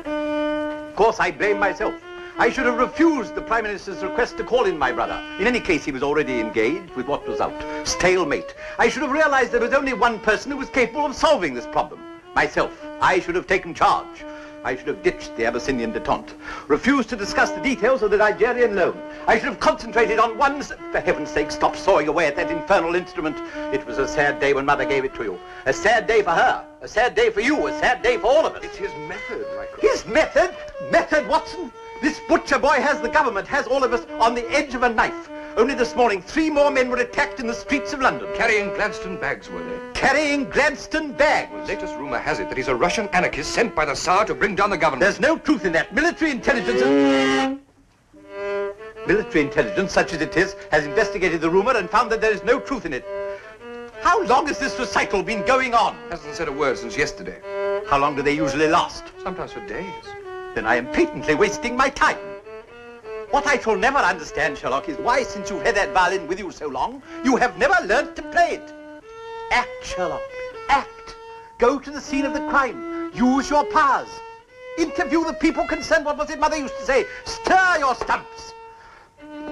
Of course, I blame myself. I should have refused the Prime Minister's request to call in my brother. In any case, he was already engaged with what was out. Stalemate. I should have realized there was only one person who was capable of solving this problem. Myself. I should have taken charge. I should have ditched the Abyssinian detente. Refused to discuss the details of the Nigerian loan. I should have concentrated on one... For heaven's sake, stop sawing away at that infernal instrument. It was a sad day when Mother gave it to you. A sad day for her. A sad day for you. A sad day for all of us. It's his method, Michael. His method? Method, Watson? This butcher boy has the government, has all of us on the edge of a knife. Only this morning, 3 more men were attacked in the streets of London. Carrying Gladstone bags, were they? Carrying Gladstone bags? The latest rumor has it that he's a Russian anarchist sent by the Tsar to bring down the government. There's no truth in that. Military intelligence... Military intelligence, such as it is, has investigated the rumor and found that there is no truth in it. How long has this recital been going on? Hasn't said a word since yesterday. How long do they usually last? Sometimes for days. Then I am patently wasting my time. What I shall never understand, Sherlock, is why, since you've had that violin with you so long, you have never learnt to play it. Act, Sherlock. Act. Go to the scene of the crime. Use your powers. Interview the people concerned. What was it Mother used to say? Stir your stumps.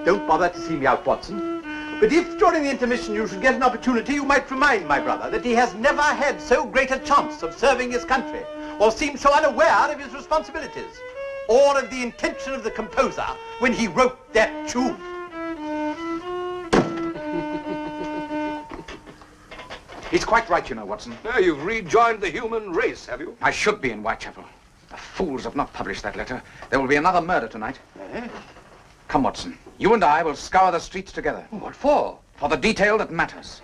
Don't bother to see me out, Watson. But if during the intermission you should get an opportunity, you might remind my brother that he has never had so great a chance of serving his country, or seemed so unaware of his responsibilities, or of the intention of the composer when he wrote that tune. He's quite right, you know, Watson. Now you've rejoined the human race, have you? I should be in Whitechapel. The fools have not published that letter. There will be another murder tonight. Come, Watson. You and I will scour the streets together. What for? For the detail that matters.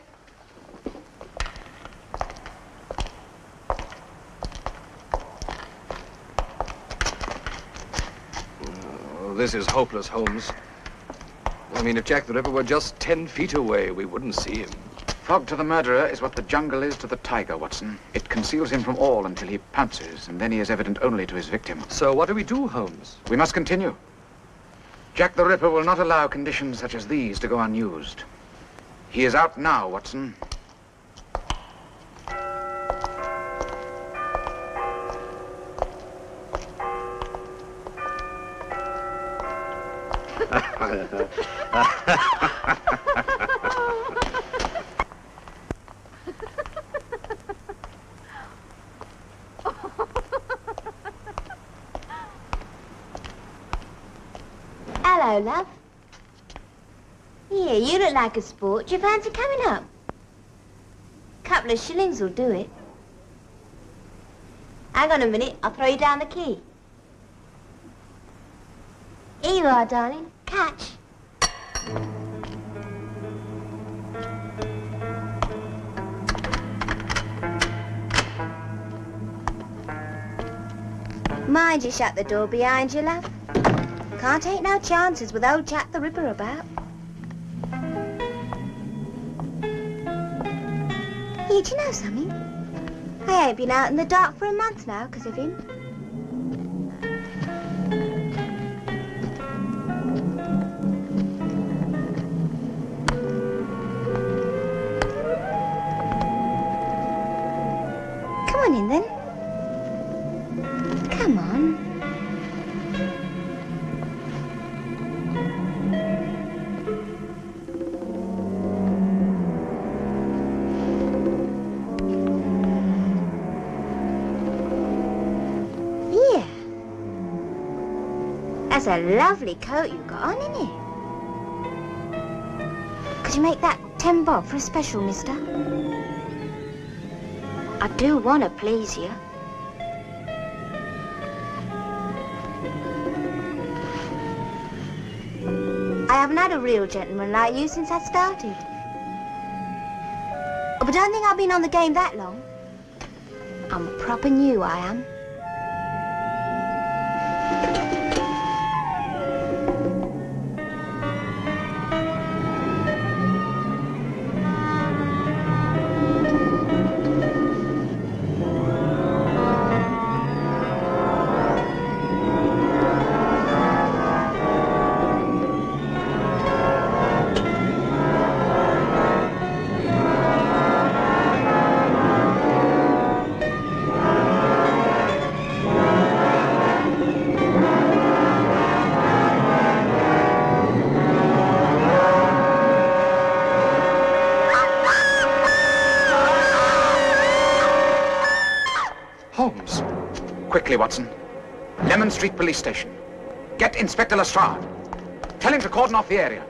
This is hopeless, Holmes. I mean, if Jack the Ripper were just 10 feet away, we wouldn't see him. Fog to the murderer is what the jungle is to the tiger, Watson. It conceals him from all until he pounces, and then he is evident only to his victim. So what do we do, Holmes? We must continue. Jack the Ripper will not allow conditions such as these to go unused. He is out now, Watson. Hello, love. Here, you look like a sport. Do you fancy coming up? Couple of shillings will do it. Hang on a minute, I'll throw you down the key. Here you are, darling. Catch. Mind you shut the door behind you, love. Can't take no chances with old Jack the Ripper about. Here, do you know something? I ain't been out in the dark for a month now because of him. Come on in then. Come on. That's a lovely coat you've got on, isn't it? Could you make that 10 bob for a special, mister? I do want to please you. I haven't had a real gentleman like you since I started. But don't think I've been on the game that long. I'm proper new, I am. Holmes. Quickly, Watson. Lemon Street Police Station. Get Inspector Lestrade. Tell him to cordon off the area.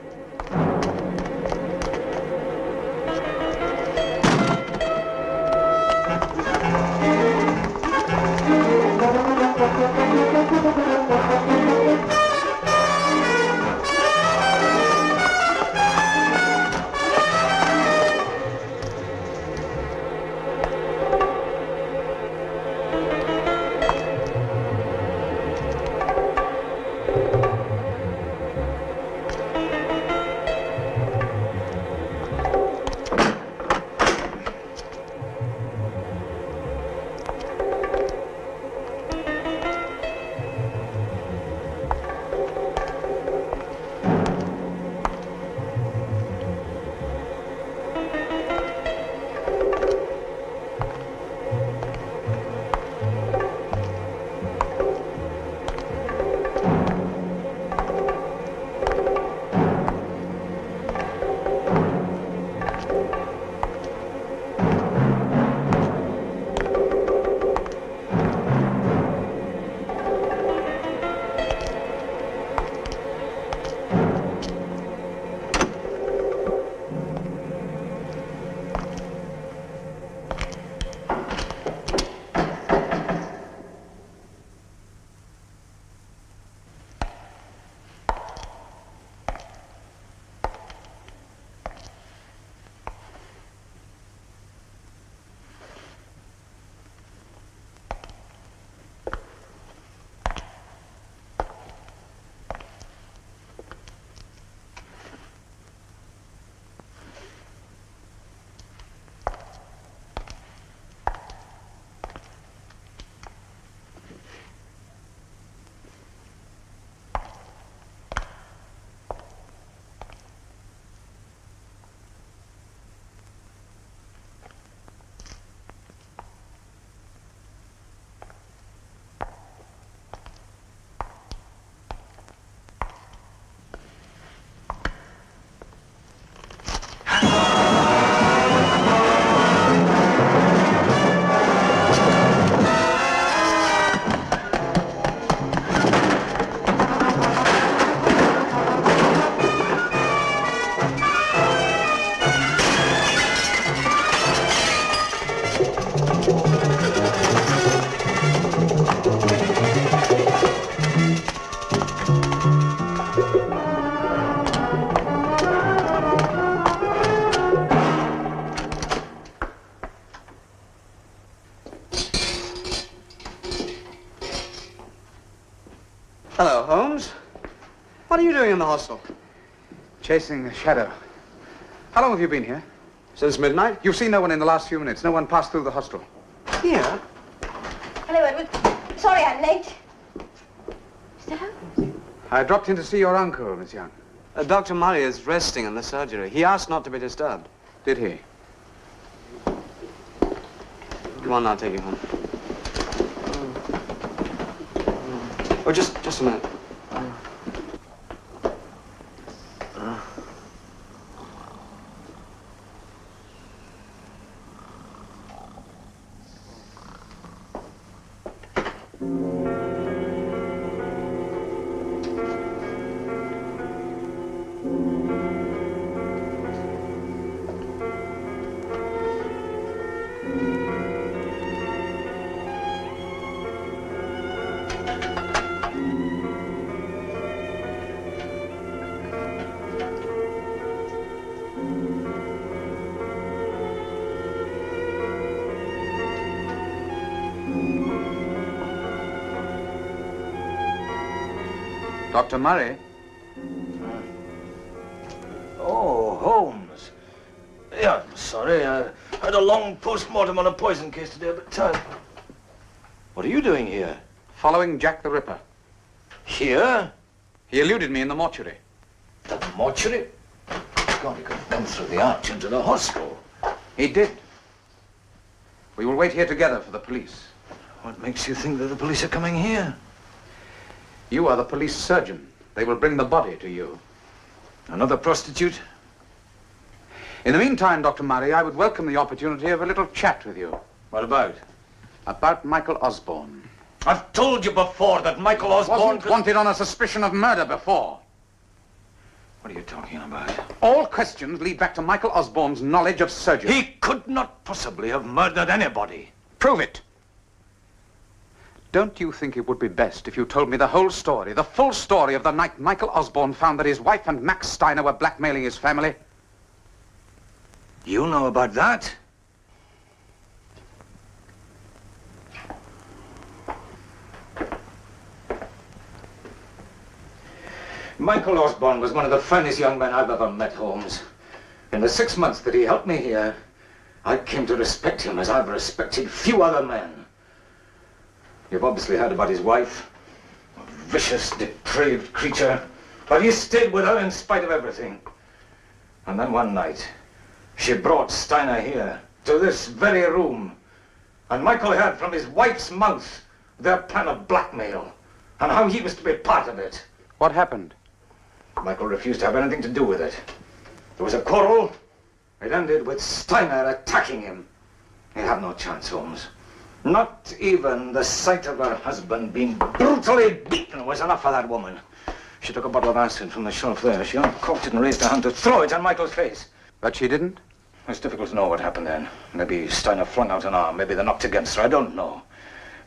Hello, Holmes. What are you doing in the hostel? Chasing a shadow. How long have you been here? Since midnight. You've seen no one in the last few minutes. No one passed through the hostel. Here? Hello, Edward. Sorry I'm late. Mr. Holmes? I dropped in to see your uncle, Miss Young. Dr. Murray is resting in the surgery. He asked not to be disturbed. Did he? Come on, I'll take you home. Oh, just a minute. Dr. Murray? Oh, Holmes. Yeah, I'm sorry. I had a long post-mortem on a poison case today, but what are you doing here? Following Jack the Ripper. Here? He eluded me in the mortuary. The mortuary? God, he could have come through the arch into the hostel. He did. We will wait here together for the police. What makes you think that the police are coming here? You are the police surgeon. They will bring the body to you. Another prostitute? In the meantime, Dr. Murray, I would welcome the opportunity of a little chat with you. What about? About Michael Osborne. I've told you before that Michael Osborne wasn't wanted on a suspicion of murder before. What are you talking about? All questions lead back to Michael Osborne's knowledge of surgery. He could not possibly have murdered anybody. Prove it. Don't you think it would be best if you told me the whole story, the full story of the night Michael Osborne found that his wife and Max Steiner were blackmailing his family? You know about that? Michael Osborne was one of the finest young men I've ever met, Holmes. In the 6 months that he helped me here, I came to respect him as I've respected few other men. You've obviously heard about his wife, a vicious, depraved creature, but he stayed with her in spite of everything. And then one night, she brought Steiner here, to this very room, and Michael heard from his wife's mouth their plan of blackmail, and how he was to be part of it. What happened? Michael refused to have anything to do with it. There was a quarrel. It ended with Steiner attacking him. He had no chance, Holmes. Not even the sight of her husband being brutally beaten was enough for that woman. She took a bottle of acid from the shelf there. She uncorked it and raised her hand to throw it on Michael's face. But she didn't? It's difficult to know what happened then. Maybe Steiner flung out an arm. Maybe they knocked against her. I don't know.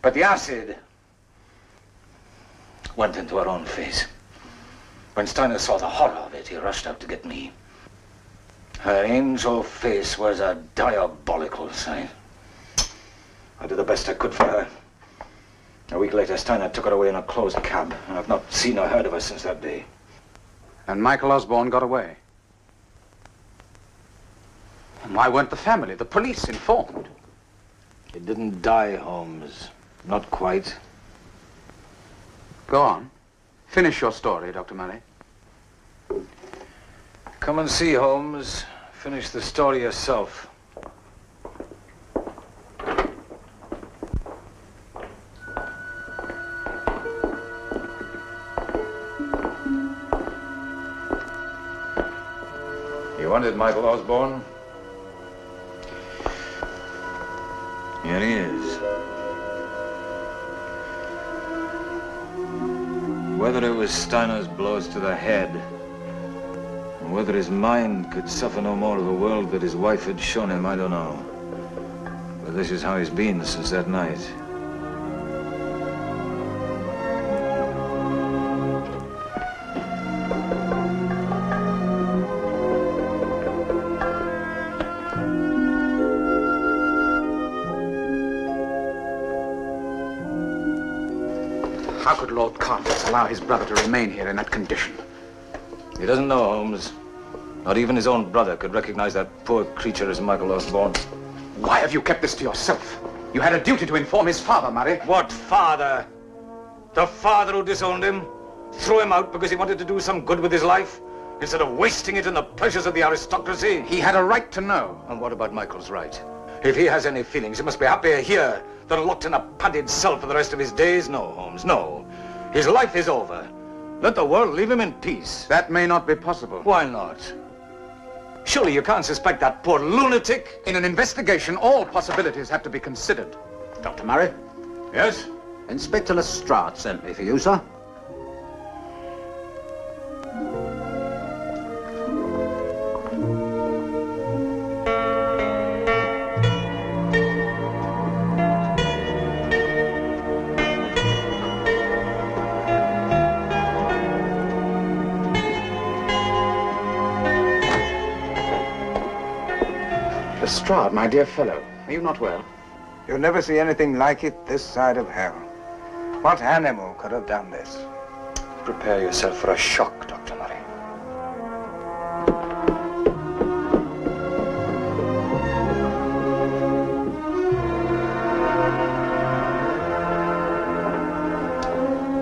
But the acid went into her own face. When Steiner saw the horror of it, he rushed out to get me. Her angel face was a diabolical sight. I did the best I could for her. A week later, Steiner took her away in a closed cab, and I've not seen or heard of her since that day. And Michael Osborne got away? And why weren't the family, the police, informed? He didn't die, Holmes. Not quite. Go on. Finish your story, Dr. Murray. Come and see, Holmes. Finish the story yourself. You wanted Michael Osborne? Here he is. Whether it was Steiner's blows to the head, and whether his mind could suffer no more of the world that his wife had shown him, I don't know. But this is how he's been since that night. How could Lord Carfax allow his brother to remain here in that condition? He doesn't know, Holmes. Not even his own brother could recognize that poor creature as Michael Osborne. Why have you kept this to yourself? You had a duty to inform his father, Murray. What father? The father who disowned him? Threw him out because he wanted to do some good with his life? Instead of wasting it in the pleasures of the aristocracy? He had a right to know. And what about Michael's right? If he has any feelings, he must be happier here than locked in a padded cell for the rest of his days. No, Holmes, no. His life is over. Let the world leave him in peace. That may not be possible. Why not? Surely you can't suspect that poor lunatic? In an investigation, all possibilities have to be considered. Dr. Murray? Yes? Inspector Lestrade sent me for you, sir. Lestrade, my dear fellow, are you not well? You'll never see anything like it this side of hell. What animal could have done this? Prepare yourself for a shock, Dr. Murray.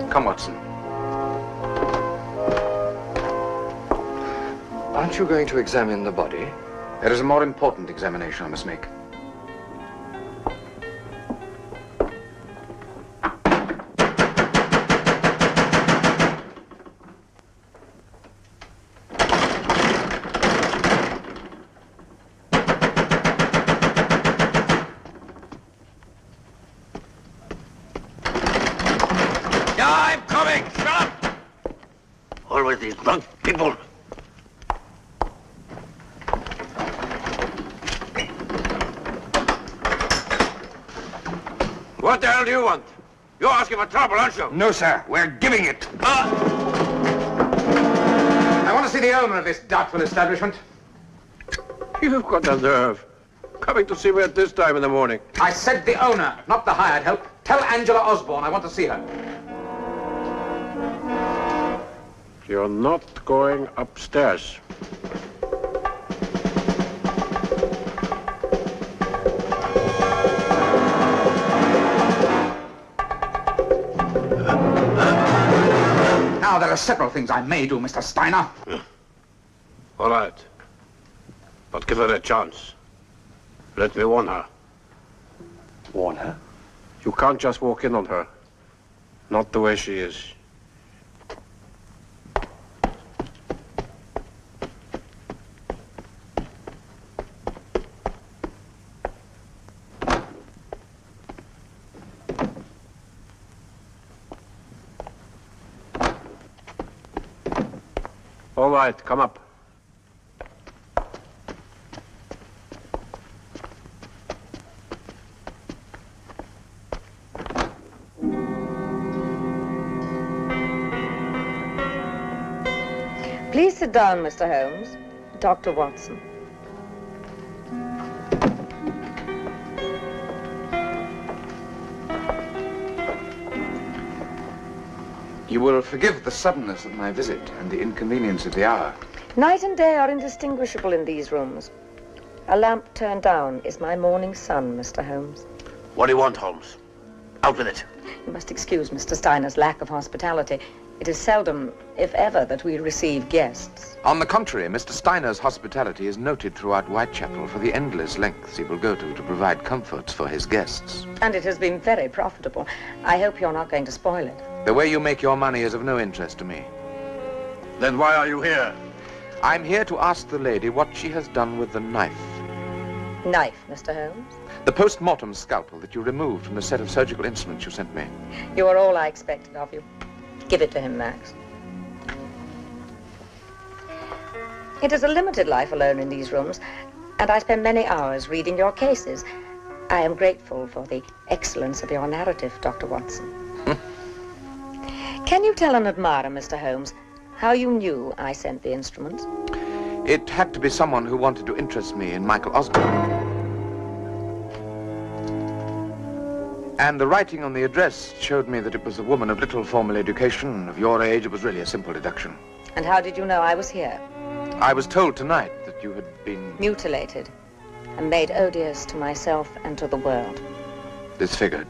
Come, Watson. Aren't you going to examine the body? There is a more important examination I must make. I'm coming! Shut up! Always these drunk people. What the hell do you want? You're asking for trouble, aren't you? No, sir. We're giving it. I want to see the owner of this doubtful establishment. You've got the nerve. Coming to see me at this time in the morning. I said the owner, not the hired help. Tell Angela Osborne I want to see her. You're not going upstairs. Now, there are several things I may do, Mr. Steiner. All right. But give her a chance. Let me warn her. Warn her? You can't just walk in on her. Not the way she is. All right, come up. Please sit down, Mr. Holmes. Dr. Watson. You will forgive the suddenness of my visit and the inconvenience of the hour. Night and day are indistinguishable in these rooms. A lamp turned down is my morning sun, Mr. Holmes. What do you want, Holmes? Out with it. You must excuse Mr. Steiner's lack of hospitality. It is seldom, if ever, that we receive guests. On the contrary, Mr. Steiner's hospitality is noted throughout Whitechapel for the endless lengths he will go to provide comforts for his guests. And it has been very profitable. I hope you're not going to spoil it. The way you make your money is of no interest to me. Then why are you here? I'm here to ask the lady what she has done with the knife. Knife, Mr. Holmes? The post-mortem scalpel that you removed from the set of surgical instruments you sent me. You are all I expected of you. Give it to him, Max. It is a limited life alone in these rooms, and I spend many hours reading your cases. I am grateful for the excellence of your narrative, Dr. Watson. Can you tell an admirer, Mr. Holmes, how you knew I sent the instruments? It had to be someone who wanted to interest me in Michael Osborne. And the writing on the address showed me that it was a woman of little formal education. Of your age, it was really a simple deduction. And how did you know I was here? I was told tonight that you had been... mutilated and made odious to myself and to the world. This figured.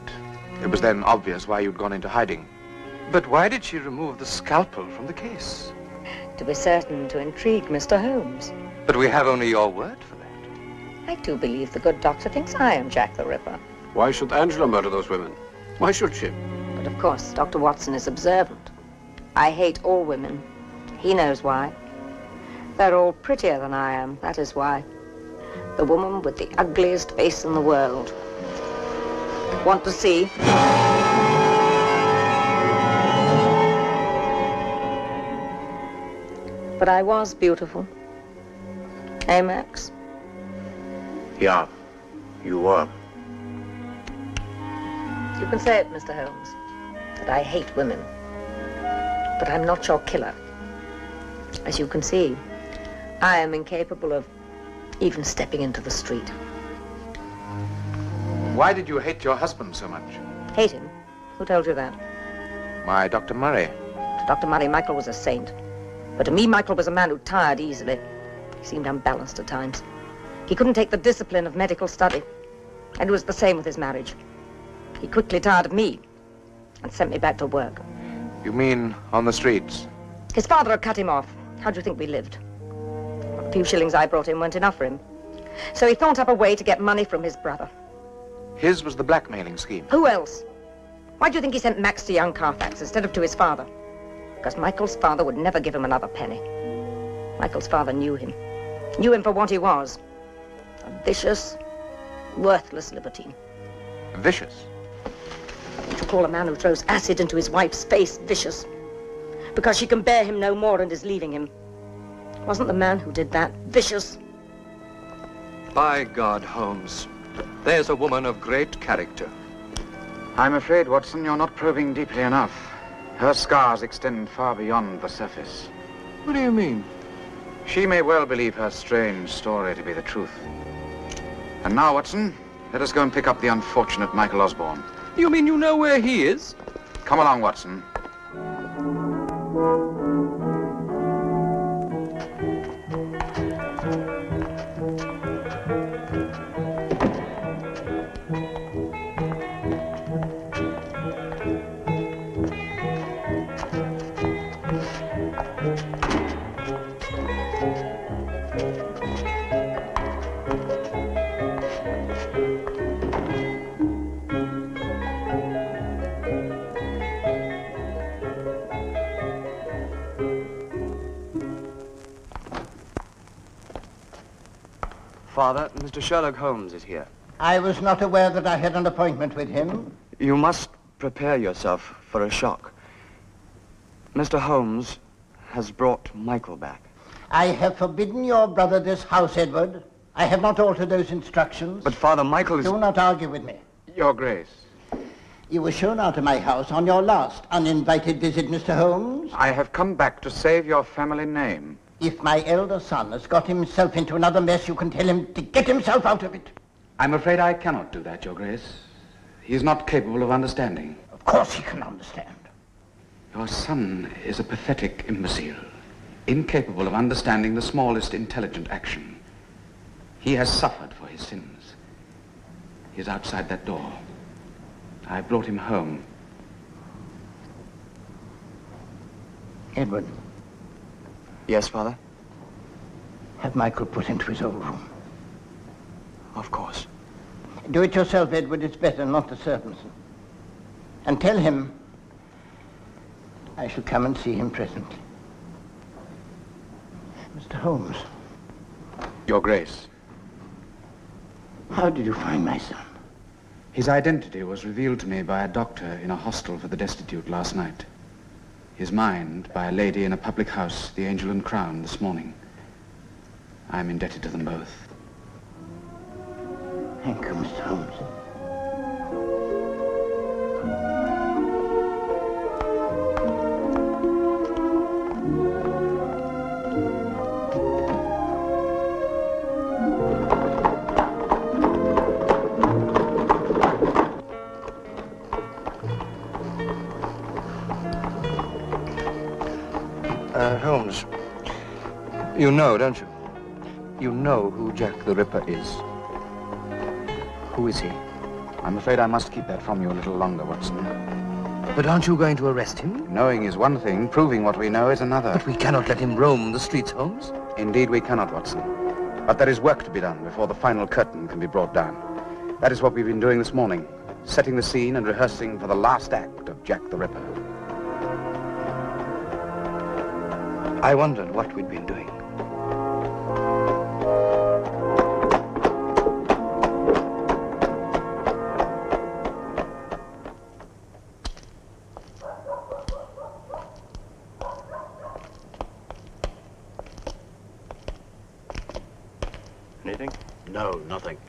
It was then obvious why you'd gone into hiding. But why did she remove the scalpel from the case? To be certain to intrigue Mr. Holmes. But we have only your word for that. I do believe the good doctor thinks I am Jack the Ripper. Why should Angela murder those women? Why should she? But of course, Dr. Watson is observant. I hate all women. He knows why. They're all prettier than I am, that is why. The woman with the ugliest face in the world. Want to see? But I was beautiful. Eh, Max? Yeah, you were. You can say it, Mr. Holmes, that I hate women. But I'm not your killer. As you can see, I am incapable of even stepping into the street. Why did you hate your husband so much? Hate him? Who told you that? Why, Dr. Murray. To Dr. Murray, Michael was a saint. But to me, Michael was a man who tired easily. He seemed unbalanced at times. He couldn't take the discipline of medical study. And it was the same with his marriage. He quickly tired of me and sent me back to work. You mean on the streets? His father had cut him off. How do you think we lived? Well, the few shillings I brought in weren't enough for him. So he thought up a way to get money from his brother. His was the blackmailing scheme. Who else? Why do you think he sent Max to young Carfax instead of to his father? Because Michael's father would never give him another penny. Michael's father knew him. Knew him for what he was. A vicious, worthless libertine. Vicious? Would you call a man who throws acid into his wife's face vicious? Because she can bear him no more and is leaving him. Wasn't the man who did that vicious? By God, Holmes, there's a woman of great character. I'm afraid, Watson, you're not probing deeply enough. Her scars extend far beyond the surface. What do you mean? She may well believe her strange story to be the truth. And now, Watson, let us go and pick up the unfortunate Michael Osborne. You mean you know where he is? Come along, Watson. Father, Mr. Sherlock Holmes is here. I was not aware that I had an appointment with him. You must prepare yourself for a shock. Mr. Holmes has brought Michael back. I have forbidden your brother this house, Edward. I have not altered those instructions. But, Father, Michael is... Do not argue with me. Your Grace. You were shown out of my house on your last uninvited visit, Mr. Holmes. I have come back to save your family name. If my elder son has got himself into another mess, you can tell him to get himself out of it. I'm afraid I cannot do that, Your Grace. He is not capable of understanding. Of course he can understand. Your son is a pathetic imbecile, incapable of understanding the smallest intelligent action. He has suffered for his sins. He is outside that door. I brought him home. Edward. Yes, Father? Have Michael put into his old room. Of course. Do it yourself, Edward. It's better, not the servants. And tell him I shall come and see him presently. Mr. Holmes. Your Grace. How did you find my son? His identity was revealed to me by a doctor in a hostel for the destitute last night. His mind by a lady in a public house, the Angel and Crown, this morning. I'm indebted to them both. Thank you, Mr. Holmes. Holmes, you know, don't you? You know who Jack the Ripper is. Who is he? I'm afraid I must keep that from you a little longer, Watson. But aren't you going to arrest him? Knowing is one thing, proving what we know is another. But we cannot let him roam the streets, Holmes. Indeed we cannot, Watson. But there is work to be done before the final curtain can be brought down. That is what we've been doing this morning, setting the scene and rehearsing for the last act of Jack the Ripper. I wondered what we'd been doing. Anything? No, nothing.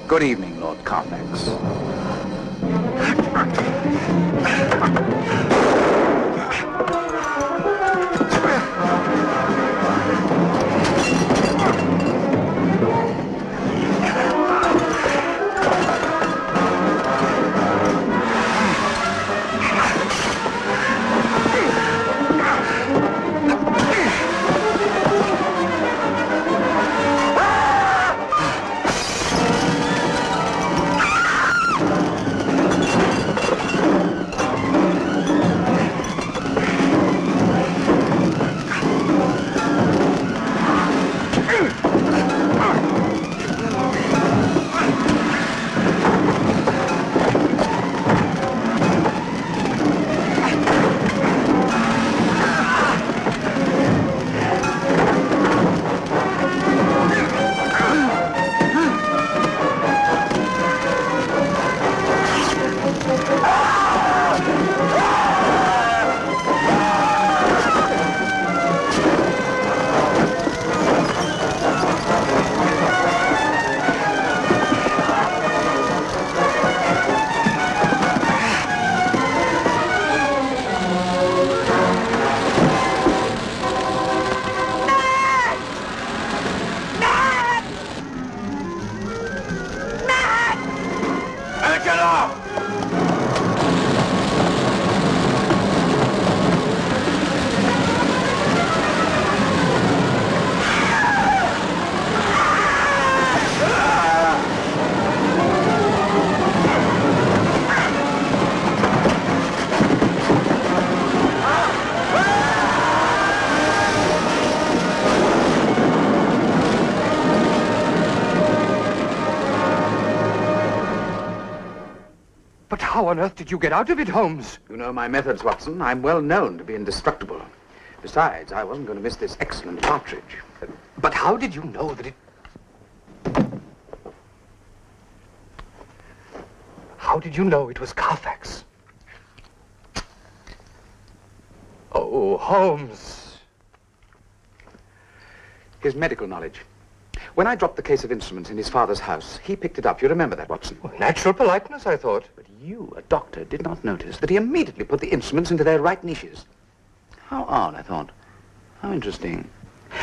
Good evening, Lord Carfax. But how on earth did you get out of it, Holmes? You know my methods, Watson. I'm well known to be indestructible. Besides, I wasn't going to miss this excellent cartridge. But how did you know that it... How did you know it was Carfax? Oh, Holmes. His medical knowledge. When I dropped the case of instruments in his father's house, he picked it up. You remember that, Watson? Well, natural politeness, I thought. But you, a doctor, did not notice that he immediately put the instruments into their right niches. How odd, I thought. How interesting.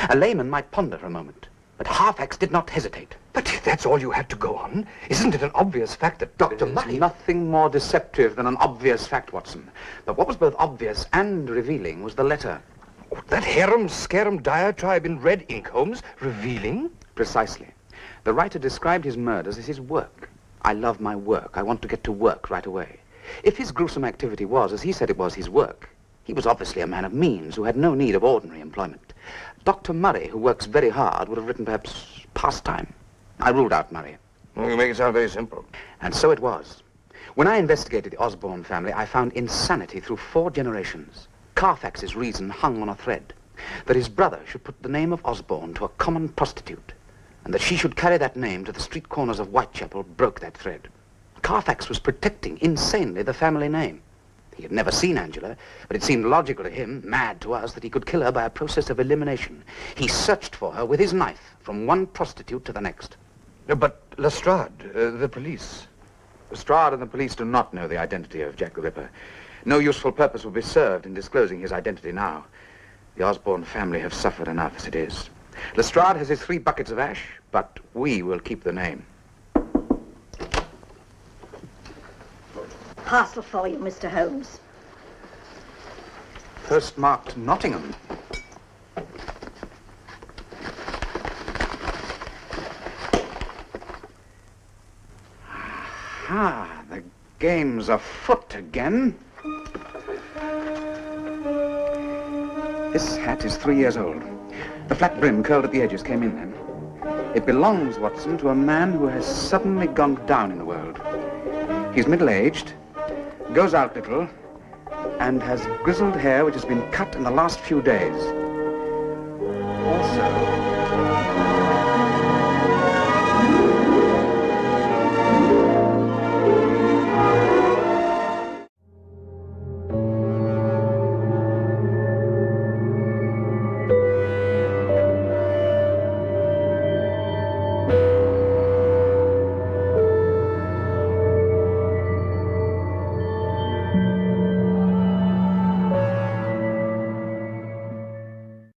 A layman might ponder for a moment, but Carfax did not hesitate. But if that's all you had to go on, isn't it an obvious fact that Dr. Murray... Nothing more deceptive than an obvious fact, Watson. But what was both obvious and revealing was the letter. Oh, that harum-scarum diatribe in red ink, Holmes? Revealing? Precisely. The writer described his murders as his work. I love my work. I want to get to work right away. If his gruesome activity was, as he said it was, his work, he was obviously a man of means who had no need of ordinary employment. Dr. Murray, who works very hard, would have written perhaps pastime. I ruled out Murray. Well, you make it sound very simple. And so it was. When I investigated the Osborne family, I found insanity through 4 generations. Carfax's reason hung on a thread. That his brother should put the name of Osborne to a common prostitute, and that she should carry that name to the street corners of Whitechapel broke that thread. Carfax was protecting, insanely, the family name. He had never seen Angela, but it seemed logical to him, mad to us, that he could kill her by a process of elimination. He searched for her with his knife, from one prostitute to the next. But Lestrade, the police... Lestrade and the police do not know the identity of Jack the Ripper. No useful purpose will be served in disclosing his identity now. The Osborne family have suffered enough as it is. Lestrade has his 3 buckets of ash, but we will keep the name. Parcel for you, Mr. Holmes. Postmarked Nottingham. Ah, the game's afoot again. This hat is 3 years old. The flat brim curled at the edges came in then. It belongs, Watson, to a man who has suddenly gone down in the world. He's middle-aged, goes out little, and has grizzled hair which has been cut in the last few days.